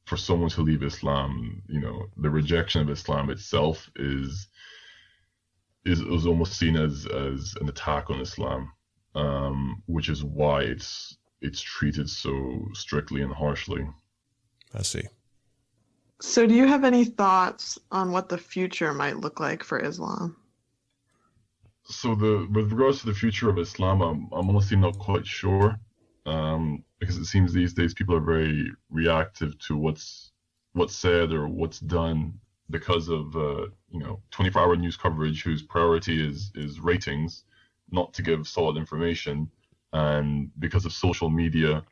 for someone to leave Islam, the rejection of Islam itself is almost seen as an attack on Islam, which is why it's treated so strictly and harshly. I see. So do you have any thoughts on what the future might look like for Islam? So with regards to the future of Islam, I'm honestly not quite sure, because it seems these days people are very reactive to what's said or what's done because of 24-hour news coverage whose priority is ratings, not to give solid information, and because of social media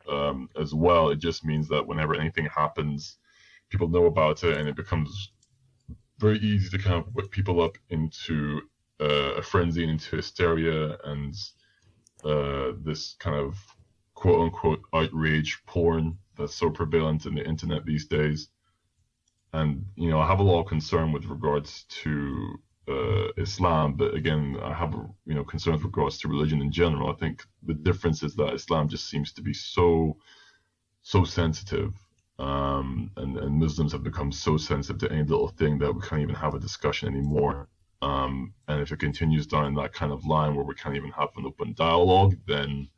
as well, it just means that whenever anything happens, people know about it, and it becomes very easy to kind of whip people up into a frenzy and into hysteria and this kind of quote-unquote outrage porn that's so prevalent in the internet these days. And, I have a lot of concern with regards to Islam, but again, I have, concern with regards to religion in general. I think the difference is that Islam just seems to be so sensitive, and Muslims have become so sensitive to any little thing that we can't even have a discussion anymore. And if it continues down that kind of line where we can't even have an open dialogue, then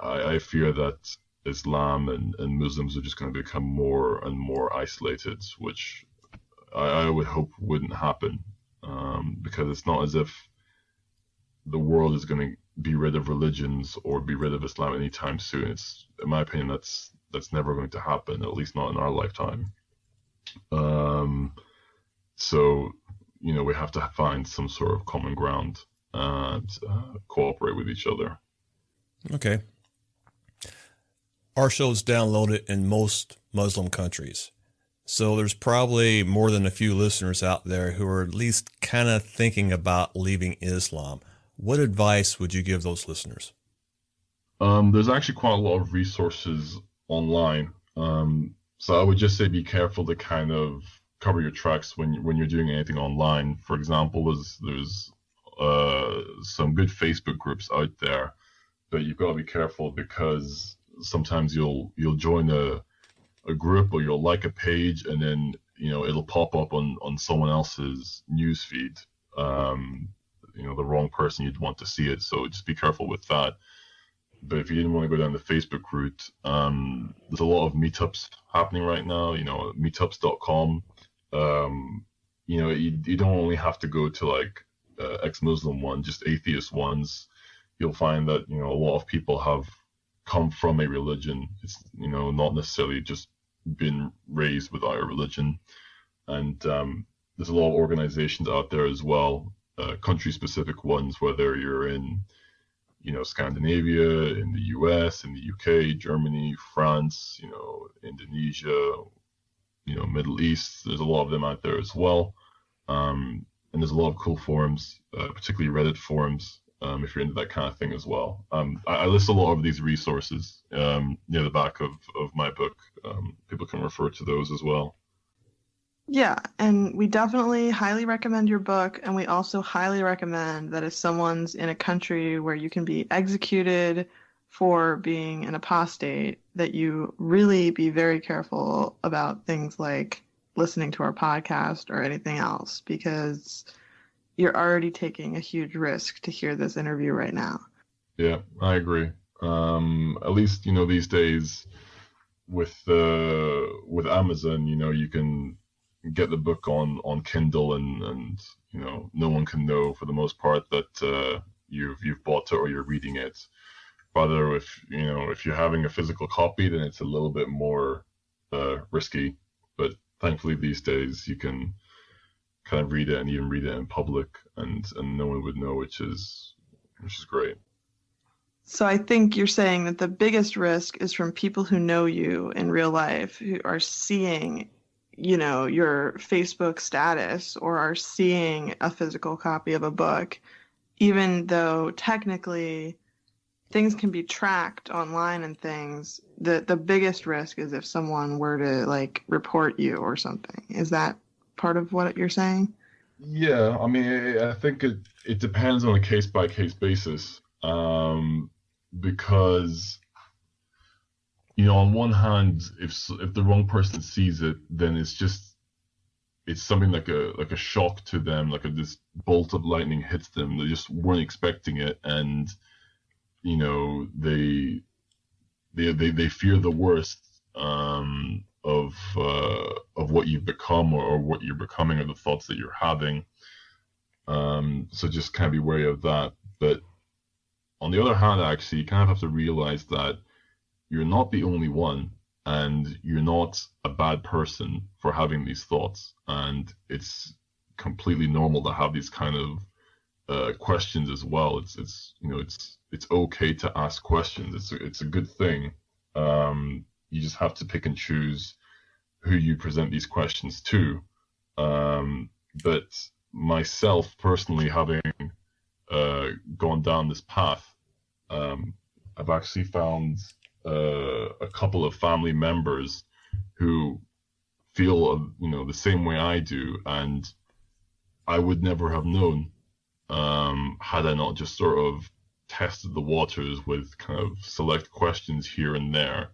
I fear that Islam and Muslims are just going to become more and more isolated, which I would hope wouldn't happen, because it's not as if the world is going to be rid of religions or be rid of Islam anytime soon. It's, in my opinion, that's never going to happen, at least not in our lifetime. So, we have to find some sort of common ground and cooperate with each other. Okay. Our show's downloaded in most Muslim countries. So there's probably more than a few listeners out there who are at least kind of thinking about leaving Islam. What advice would you give those listeners? There's actually quite a lot of resources online. So I would just say be careful to kind of cover your tracks when you're doing anything online. For example, there's some good Facebook groups out there, but you've got to be careful because sometimes you'll join a group or you'll like a page and then it'll pop up on someone else's news feed, the wrong person you'd want to see it. So just be careful with that. But if you didn't want to go down the Facebook route, there's a lot of meetups happening right now. Meetups.com. You don't only have to go to like ex-Muslim ones, just atheist ones. You'll find that a lot of people have come from a religion. It's not necessarily just been raised without a religion. And there's a lot of organizations out there as well, country-specific ones, whether you're in Scandinavia, in the US, in the UK, Germany, France, Indonesia, Middle East. There's a lot of them out there as well. And there's a lot of cool forums, particularly Reddit forums, if you're into that kind of thing as well. I list a lot of these resources near the back of my book. People can refer to those as well. Yeah, and we definitely highly recommend your book, and we also highly recommend that if someone's in a country where you can be executed for being an apostate, that you really be very careful about things like listening to our podcast or anything else, because you're already taking a huge risk to hear this interview right now. Yeah, I agree. At least, these days with Amazon, you can get the book on Kindle, and no one can know for the most part that you've bought it or you're reading it. Rather, if you're having a physical copy, then it's a little bit more risky. But thankfully these days you can kind of read it and even read it in public, and no one would know, which is great. So I think you're saying that the biggest risk is from people who know you in real life, who are seeing, your Facebook status or are seeing a physical copy of a book, even though technically things can be tracked online and things. The biggest risk is if someone were to report you or something. Is that part of what you're saying? Yeah, I mean, I think it depends on a case by case basis. Because on one hand, if the wrong person sees it, then it's something like a shock to them, this bolt of lightning hits them. They just weren't expecting it, and they fear the worst of what you've become, or what you're becoming, or the thoughts that you're having. So just kind of be wary of that. But on the other hand, actually, you kind of have to realize that you're not the only one, and you're not a bad person for having these thoughts. And it's completely normal to have these kind of questions as well. It's okay to ask questions. It's a good thing. You just have to pick and choose who you present these questions to. But myself personally, having gone down this path, I've actually found a couple of family members who feel the same way I do, and I would never have known had I not just sort of tested the waters with kind of select questions here and there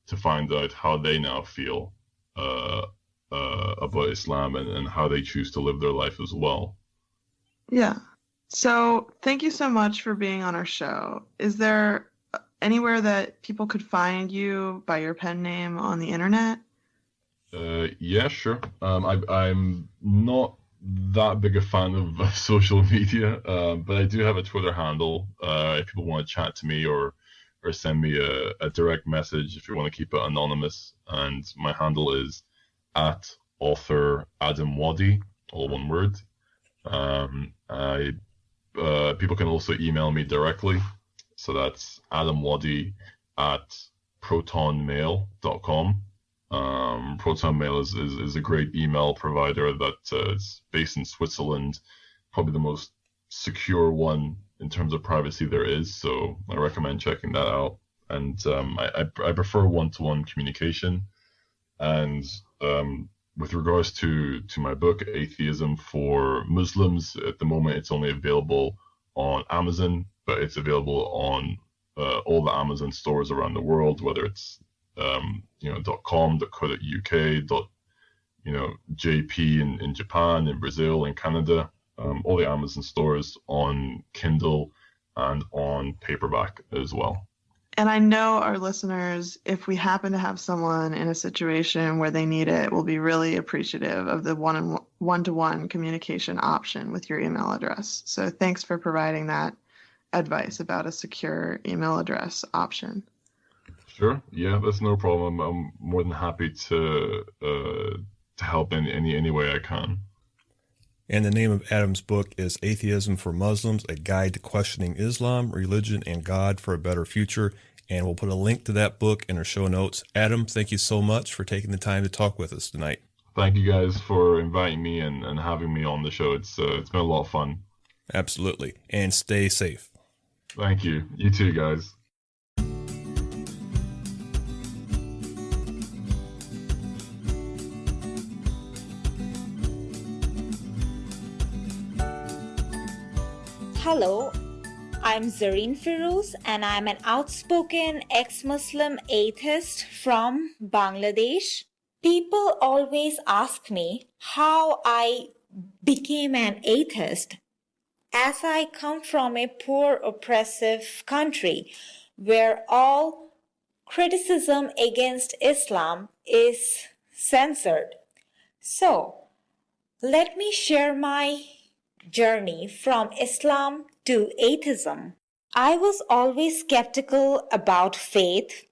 to find out how they now feel about Islam, and how they choose to live their life as well. Yeah. So thank you so much for being on our show. Is there anywhere that people could find you by your pen name on the internet? Yeah, sure. I'm not that big a fan of social media, but I do have a Twitter handle. If people want to chat to me or send me a direct message, if you want to keep it anonymous, and my handle is @author Adam Wadi, all one word. People can also email me directly, so that's adamwadi@protonmail.com. Protonmail is a great email provider that is based in Switzerland, probably the most secure one in terms of privacy there is, so I recommend checking that out. And I prefer one-to-one communication. And with regards to my book, Atheism For Muslims, at the moment it's only available on Amazon, but it's available on all the Amazon stores around the world, whether it's .com, .co.uk, .jp in Japan, in Brazil, in Canada, all the Amazon stores, on Kindle and on paperback as well. And I know our listeners, if we happen to have someone in a situation where they need it, will be really appreciative of the one-to-one communication option with your email address. So thanks for providing that advice about a secure email address option. Sure. Yeah, that's no problem. I'm more than happy to help in any way I can. And the name of Adam's book is Atheism for Muslims, A Guide to Questioning Islam, Religion, and God for a Better Future. And we'll put a link to that book in our show notes. Adam, thank you so much for taking the time to talk with us tonight. Thank you guys for inviting me and having me on the show. It's been a lot of fun. Absolutely. And stay safe. Thank you. You too, guys. Hello, I'm Zareen Firoz, and I'm an outspoken ex-Muslim atheist from Bangladesh. People always ask me how I became an atheist, as I come from a poor, oppressive country where all criticism against Islam is censored. So, let me share my journey from Islam to atheism. I was always skeptical about faith.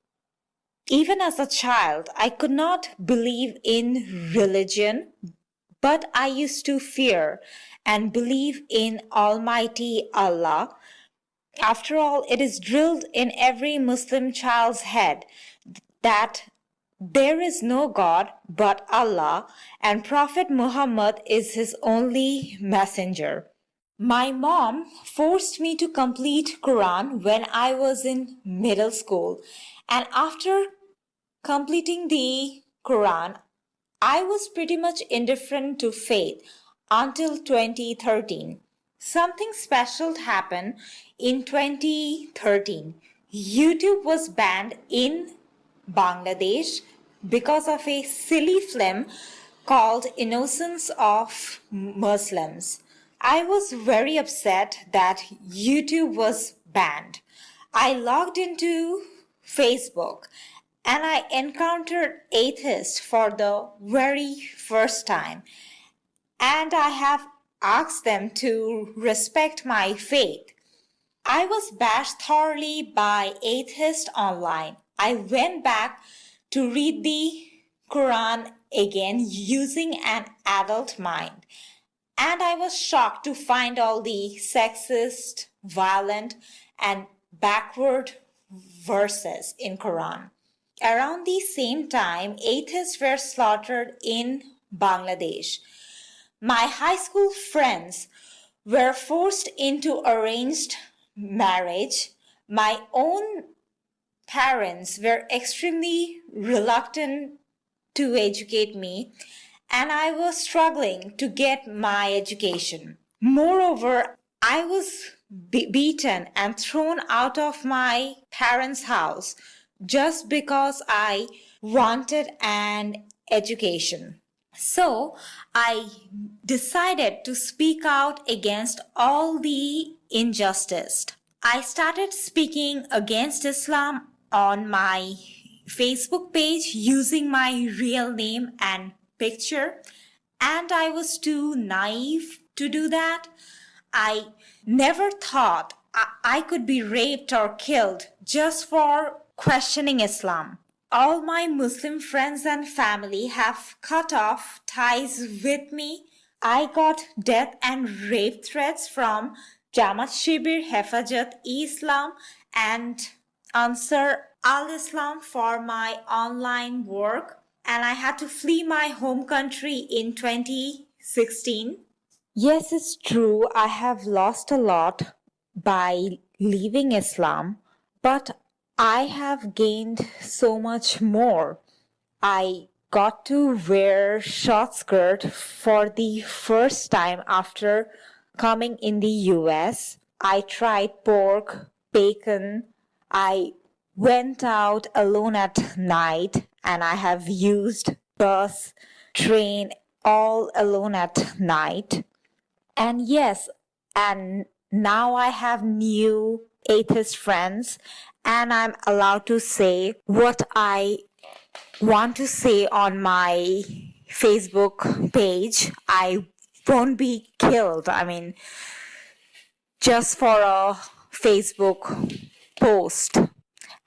Even as a child, I could not believe in religion, but I used to fear and believe in Almighty Allah. After all, it is drilled in every Muslim child's head that there is no God but Allah, and Prophet Muhammad is his only messenger. My mom forced me to complete Quran when I was in middle school, and after completing the Quran, I was pretty much indifferent to faith until 2013. Something special happened in 2013. YouTube was banned in Bangladesh because of a silly film called Innocence of Muslims. I was very upset that YouTube was banned. I logged into Facebook and I encountered atheists for the very first time. And I have asked them to respect my faith. I was bashed thoroughly by atheists online. I went back to read the Quran again using an adult mind. And I was shocked to find all the sexist, violent, and backward verses in Quran. Around the same time, atheists were slaughtered in Bangladesh. My high school friends were forced into arranged marriage. My own parents were extremely reluctant to educate me, and I was struggling to get my education. Moreover, I was beaten and thrown out of my parents' house just because I wanted an education. So I decided to speak out against all the injustice. I started speaking against Islam on my Facebook page using my real name and picture, and I was too naive to do that. I never thought I could be raped or killed just for questioning Islam. All my Muslim friends and family have cut off ties with me. I got death and rape threats from Jamaat Shibir, Hefajat Islam, and Ansar al-Islam for my online work. And I had to flee my home country in 2016. Yes, it's true. I have lost a lot by leaving Islam, but I have gained so much more. I got to wear short skirt for the first time after coming in the US. I tried pork, bacon. I went out alone at night, and I have used bus, train, all alone at night. And yes, and now I have new atheist friends, and I'm allowed to say what I want to say on my Facebook page. I won't be killed. I mean, just for a Facebook post.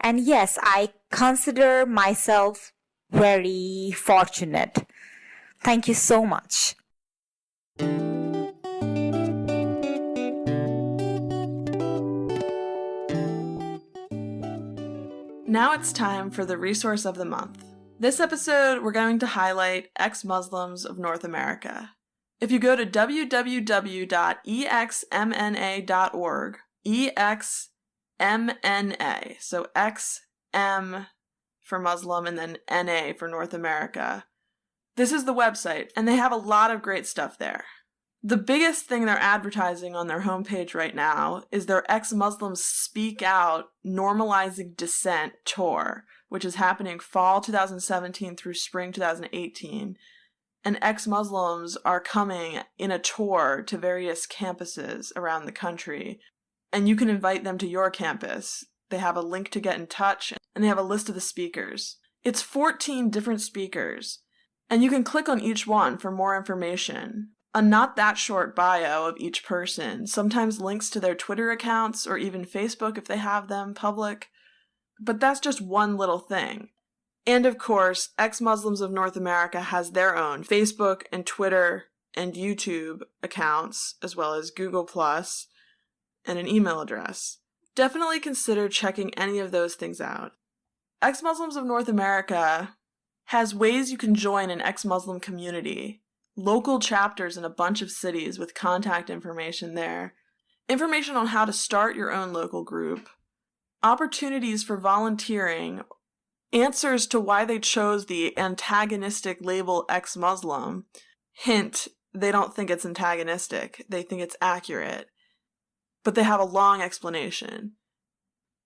And yes, I consider myself very fortunate. Thank you so much. Now it's time for the resource of the month. This episode, we're going to highlight ex-Muslims of North America. If you go to www.exmna.org, EXMNA, so XM for Muslim and then NA for North America. This is the website, and they have a lot of great stuff there. The biggest thing they're advertising on their homepage right now is their Ex-Muslims Speak Out Normalizing Dissent tour, which is happening fall 2017 through spring 2018. And ex-Muslims are coming in a tour to various campuses around the country. And you can invite them to your campus. They have a link to get in touch, and they have a list of the speakers. It's 14 different speakers. And you can click on each one for more information. A not that short bio of each person, sometimes links to their Twitter accounts or even Facebook if they have them public. But that's just one little thing. And of course, Ex-Muslims of North America has their own Facebook and Twitter and YouTube accounts, as well as Google+, and an email address. Definitely consider checking any of those things out. Ex-Muslims of North America has ways you can join an ex-Muslim community, local chapters in a bunch of cities with contact information there, information on how to start your own local group, opportunities for volunteering, answers to why they chose the antagonistic label ex-Muslim. Hint, they don't think it's antagonistic, they think it's accurate, but they have a long explanation.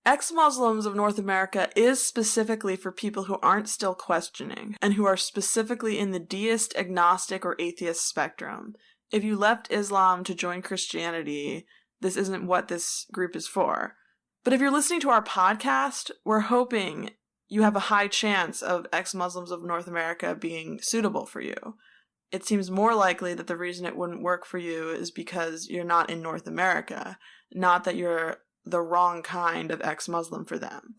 Ex-Muslims of North America is specifically for people who aren't still questioning, and who are specifically in the deist, agnostic, or atheist spectrum. If you left Islam to join Christianity, this isn't what this group is for. But if you're listening to our podcast, we're hoping you have a high chance of ex-Muslims of North America being suitable for you. It seems more likely that the reason it wouldn't work for you is because you're not in North America, not that you're the wrong kind of ex-Muslim for them.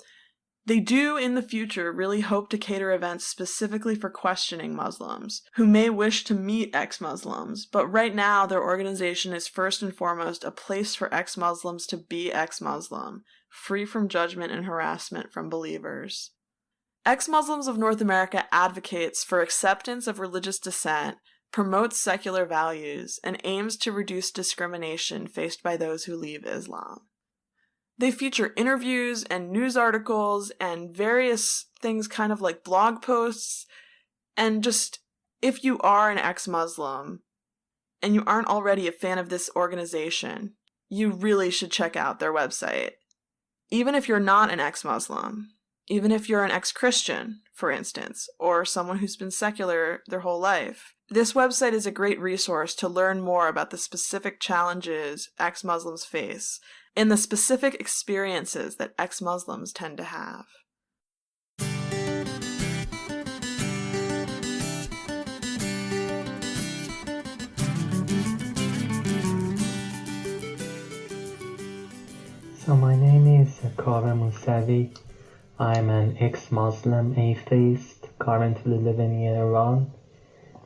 They do, in the future, really hope to cater events specifically for questioning Muslims, who may wish to meet ex-Muslims, but right now their organization is first and foremost a place for ex-Muslims to be ex-Muslim, free from judgment and harassment from believers. Ex-Muslims of North America advocates for acceptance of religious dissent, promotes secular values, and aims to reduce discrimination faced by those who leave Islam. They feature interviews and news articles and various things kind of like blog posts. And just, if you are an ex-Muslim and you aren't already a fan of this organization, you really should check out their website. Even if you're not an ex-Muslim, even if you're an ex-Christian, for instance, or someone who's been secular their whole life, this website is a great resource to learn more about the specific challenges ex-Muslims face and the specific experiences that ex-Muslims tend to have. So my name is Kaveh Musavi. I'm an ex-Muslim atheist, currently living in Iran.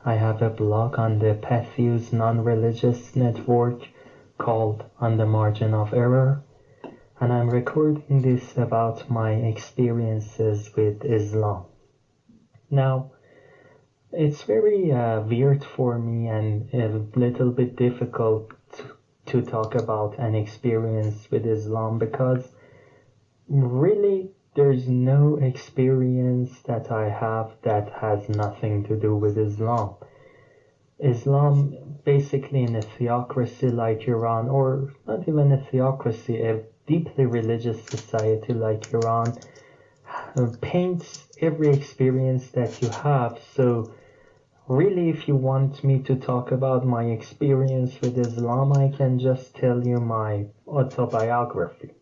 I have a blog on the Patheos non-religious network called On the Margin of Error, and I'm recording this about my experiences with Islam. Now, it's very weird for me and a little bit difficult to talk about an experience with Islam because really there's no experience that I have that has nothing to do with Islam. Islam, basically in a theocracy like Iran, or not even a theocracy, a deeply religious society like Iran, paints every experience that you have. So really, if you want me to talk about my experience with Islam, I can just tell you my autobiography.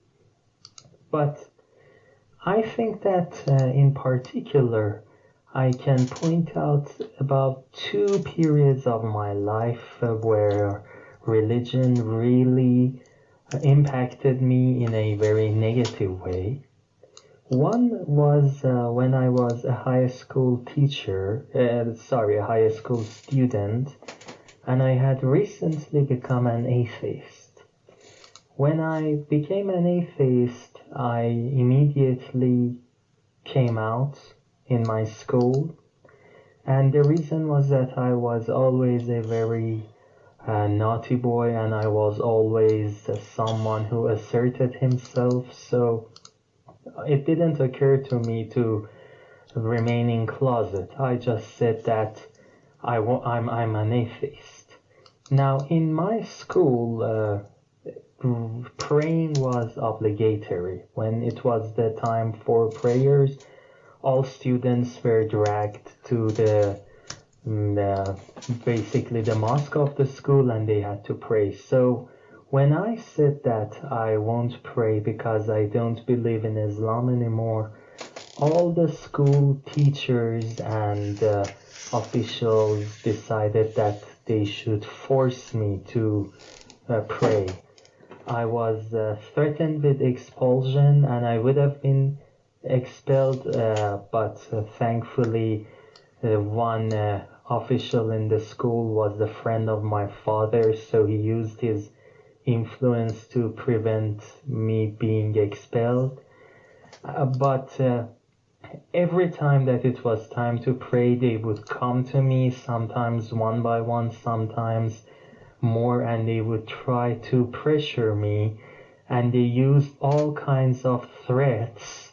But I think that in particular, I can point out about 2 periods of my life where religion really impacted me in a very negative way. One was when I was a high school student, and I had recently become an atheist. When I became an atheist, I immediately came out in my school, and the reason was that I was always a very naughty boy, and I was always someone who asserted himself, so it didn't occur to me to remain in closet. I just said that I'm an atheist. Now, in my school, praying was obligatory. When it was the time for prayers, all students were dragged to basically the mosque of the school, and they had to pray. So when I said that I won't pray because I don't believe in Islam anymore, all the school teachers and officials decided that they should force me to pray. I was threatened with expulsion and I would have been expelled, but thankfully one official in the school was the friend of my father, so he used his influence to prevent me being expelled. But every time that it was time to pray, they would come to me, sometimes one by one, sometimes more, and they would try to pressure me, and they used all kinds of threats,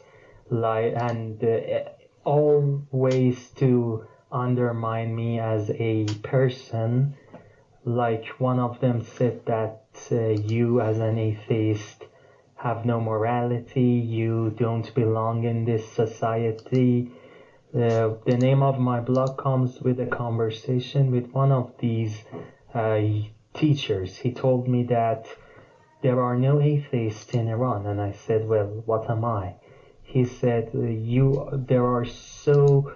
all ways to undermine me as a person. Like one of them said that you as an atheist have no morality, you don't belong in this society. The name of my blog comes with a conversation with one of these teachers. He told me that there are no atheists in Iran, and I said, well, what am I? He said, there are so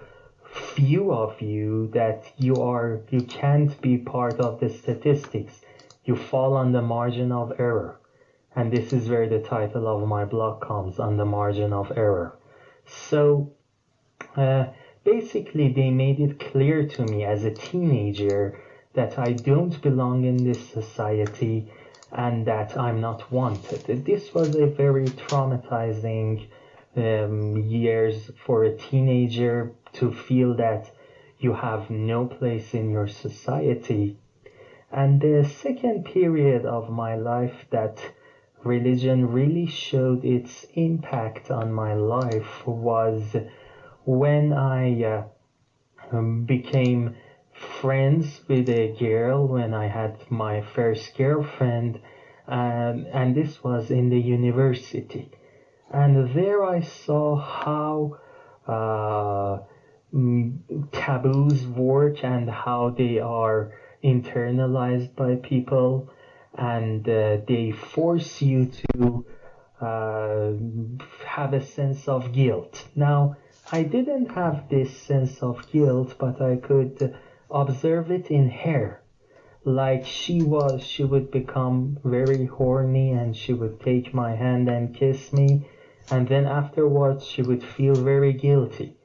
few of you that you can't be part of the statistics. You fall on the margin of error. And this is where the title of my blog comes, On the Margin of Error. So basically they made it clear to me as a teenager that I don't belong in this society and that I'm not wanted. This was a very traumatizing years for a teenager to feel that you have no place in your society. And the second period of my life that religion really showed its impact on my life was when I became friends with a girl, when I had my first girlfriend, and this was in the university. And there I saw how taboos work and how they are internalized by people, and they force you to have a sense of guilt. Now, I didn't have this sense of guilt, but I could observe it in her. Like she would become very horny and she would take my hand and kiss me, and then afterwards she would feel very guilty.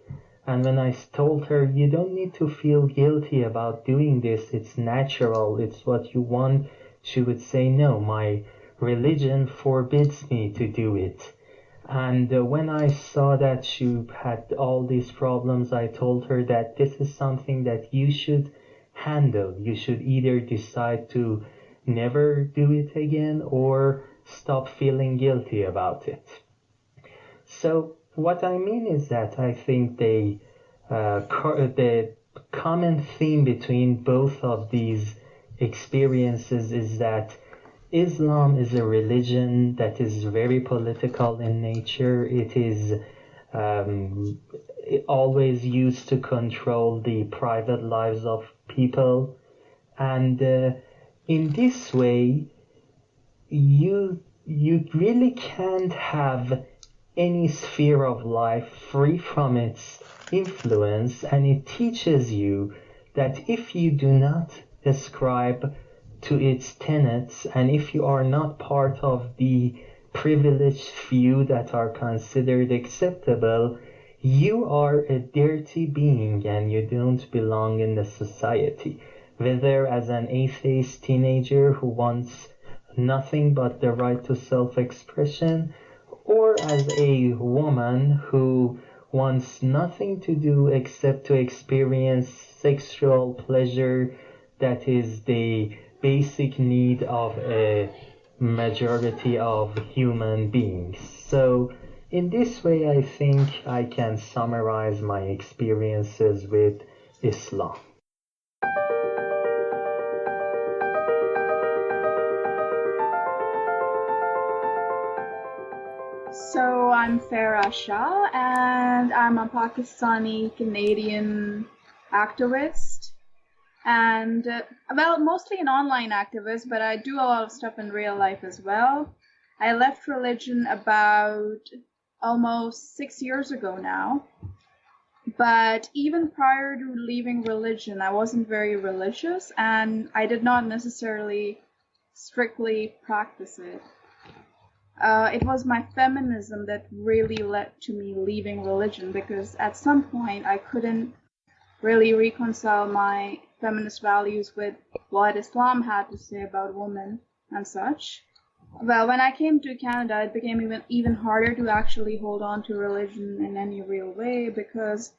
And when I told her, you don't need to feel guilty about doing this, it's natural, it's what you want, she would say, no, my religion forbids me to do it. And when I saw that she had all these problems, I told her that this is something that you should handle. You should either decide to never do it again or stop feeling guilty about it. So what I mean is that I think the common theme between both of these experiences is that Islam is a religion that is very political in nature. It is always used to control the private lives of people. And in this way, you really can't have any sphere of life free from its influence, and it teaches you that if you do not ascribe to its tenets, and if you are not part of the privileged few that are considered acceptable, you are a dirty being and you don't belong in the society. Whether as an atheist teenager who wants nothing but the right to self-expression, or as a woman who wants nothing to do except to experience sexual pleasure that is the basic need of a majority of human beings. So in this way, I think I can summarize my experiences with Islam. So I'm Farah Shah, and I'm a Pakistani Canadian activist, and mostly an online activist, but I do a lot of stuff in real life as well. I left religion about almost 6 years ago now. But even prior to leaving religion, I wasn't very religious, and I did not necessarily strictly practice it. It was my feminism that really led to me leaving religion, because at some point I couldn't really reconcile my feminist values with what Islam had to say about women and such. Well, when I came to Canada, it became even harder to actually hold on to religion in any real way, because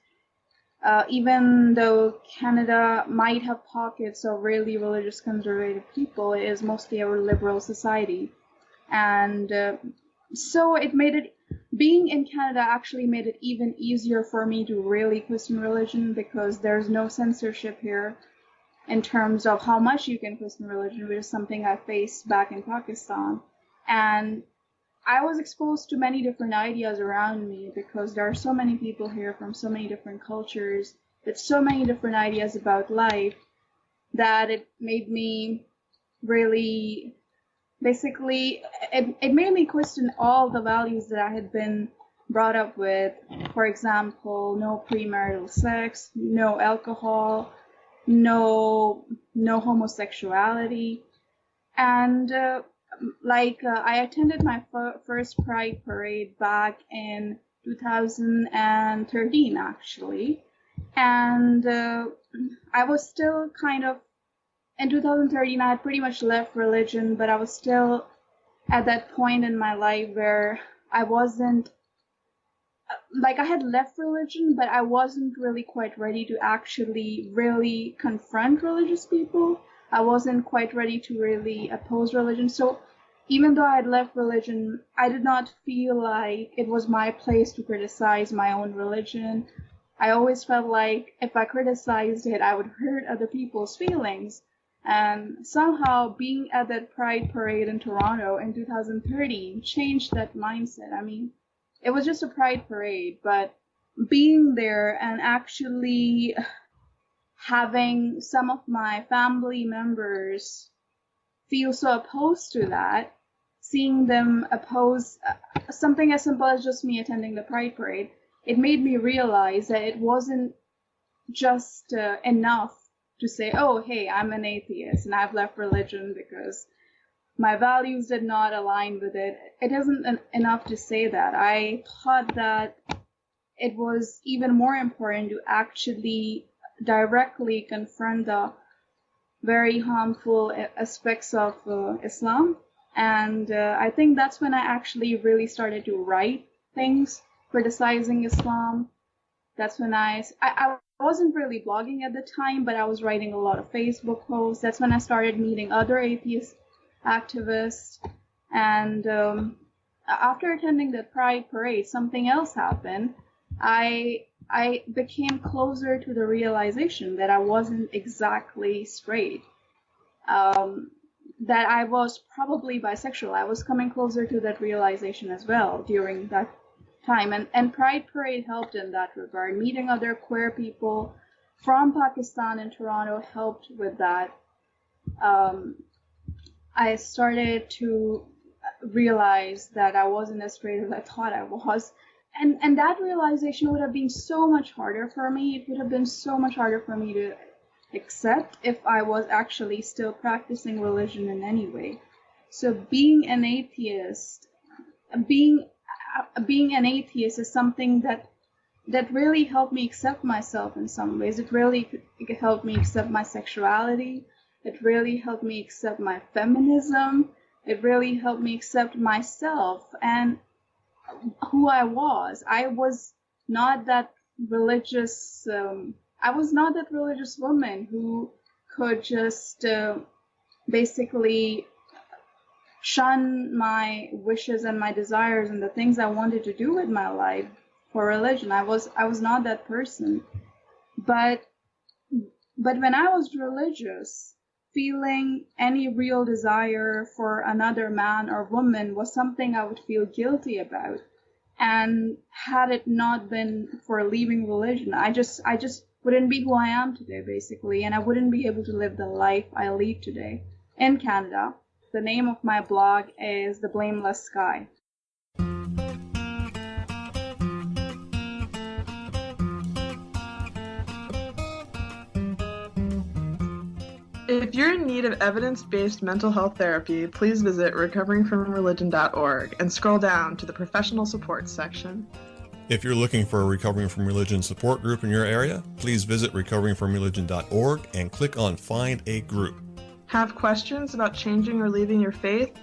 even though Canada might have pockets of really religious conservative people, it is mostly a liberal society. And so being in Canada actually made it even easier for me to really question religion, because there's no censorship here in terms of how much you can question religion, which is something I faced back in Pakistan. And I was exposed to many different ideas around me, because there are so many people here from so many different cultures with so many different ideas about life, that it made me really, basically, it made me question all the values that I had been brought up with. For example, no premarital sex, no alcohol, no homosexuality. And I attended my first Pride parade back in 2013, actually. And I was still kind of, in 2013, I had pretty much left religion, but I was still at that point in my life where I wasn't, I had left religion, but I wasn't really quite ready to actually really confront religious people. I wasn't quite ready to really oppose religion. So even though I had left religion, I did not feel like it was my place to criticize my own religion. I always felt like if I criticized it, I would hurt other people's feelings. And somehow being at that Pride parade in Toronto in 2013 changed that mindset. I mean, it was just a Pride parade, but being there and actually having some of my family members feel so opposed to that, seeing them oppose something as simple as just me attending the Pride parade, it made me realize that it wasn't just enough to say, oh, hey, I'm an atheist and I've left religion because my values did not align with it. It isn't enough to say that. I thought that it was even more important to actually directly confront the very harmful aspects of Islam. And I think that's when I actually really started to write things criticizing Islam. That's when I wasn't really blogging at the time, but I was writing a lot of Facebook posts. That's when I started meeting other atheist activists. And after attending the Pride parade, something else happened. I became closer to the realization that I wasn't exactly straight, that I was probably bisexual. I was coming closer to that realization as well during that time. And Pride Parade helped in that regard. Meeting other queer people from Pakistan and Toronto helped with that. I started to realize that I wasn't as straight as I thought I was. And that realization would have been so much harder for me. It would have been so much harder for me to accept if I was actually still practicing religion in any way. So being an atheist is something that really helped me accept myself in some ways. It really helped me accept my sexuality. It really helped me accept my feminism. It really helped me accept myself and who I was. I was not that religious. I was not that religious woman who could just basically shun my wishes and my desires and the things I wanted to do with my life for religion. I was not that person. But when I was religious, feeling any real desire for another man or woman was something I would feel guilty about. And had it not been for leaving religion, I just wouldn't be who I am today, basically, and I wouldn't be able to live the life I lead today in Canada. The name of my blog is The Blameless Sky. If you're in need of evidence-based mental health therapy, please visit recoveringfromreligion.org and scroll down to the professional support section. If you're looking for a Recovering from Religion support group in your area, please visit recoveringfromreligion.org and click on Find a Group. Have questions about changing or leaving your faith?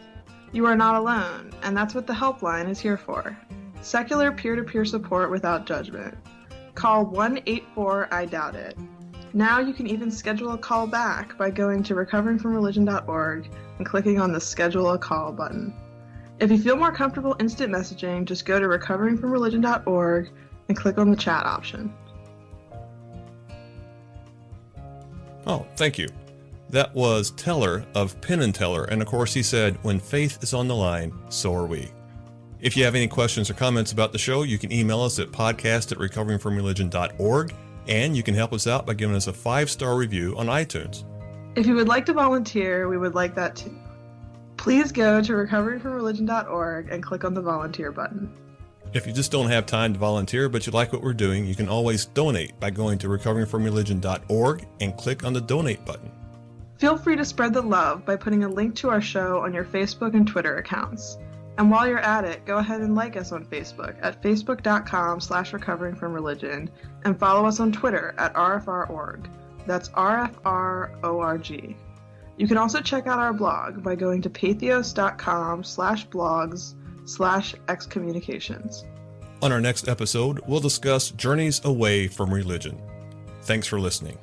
You are not alone, and that's what the helpline is here for. Secular peer-to-peer support without judgment. Call 1-84-I-DOUBT-IT. Now you can even schedule a call back by going to recoveringfromreligion.org and clicking on the Schedule a Call button. If you feel more comfortable instant messaging, just go to recoveringfromreligion.org and click on the chat option. Oh, thank you. That was Teller of Penn and Teller, and of course he said, when faith is on the line, so are we. If you have any questions or comments about the show, you can email us at podcast@recoveringfromreligion.org, and you can help us out by giving us a 5-star review on iTunes. If you would like to volunteer, we would like that too. Please go to recoveringfromreligion.org and click on the volunteer button. If you just don't have time to volunteer, but you like what we're doing, you can always donate by going to recoveringfromreligion.org and click on the donate button. Feel free to spread the love by putting a link to our show on your Facebook and Twitter accounts. And while you're at it, go ahead and like us on Facebook at facebook.com/recoveringfromreligion and follow us on Twitter at RFR.org. That's RFR.org. You can also check out our blog by going to pathos.com/blogs/excommunications. On our next episode, we'll discuss journeys away from religion. Thanks for listening.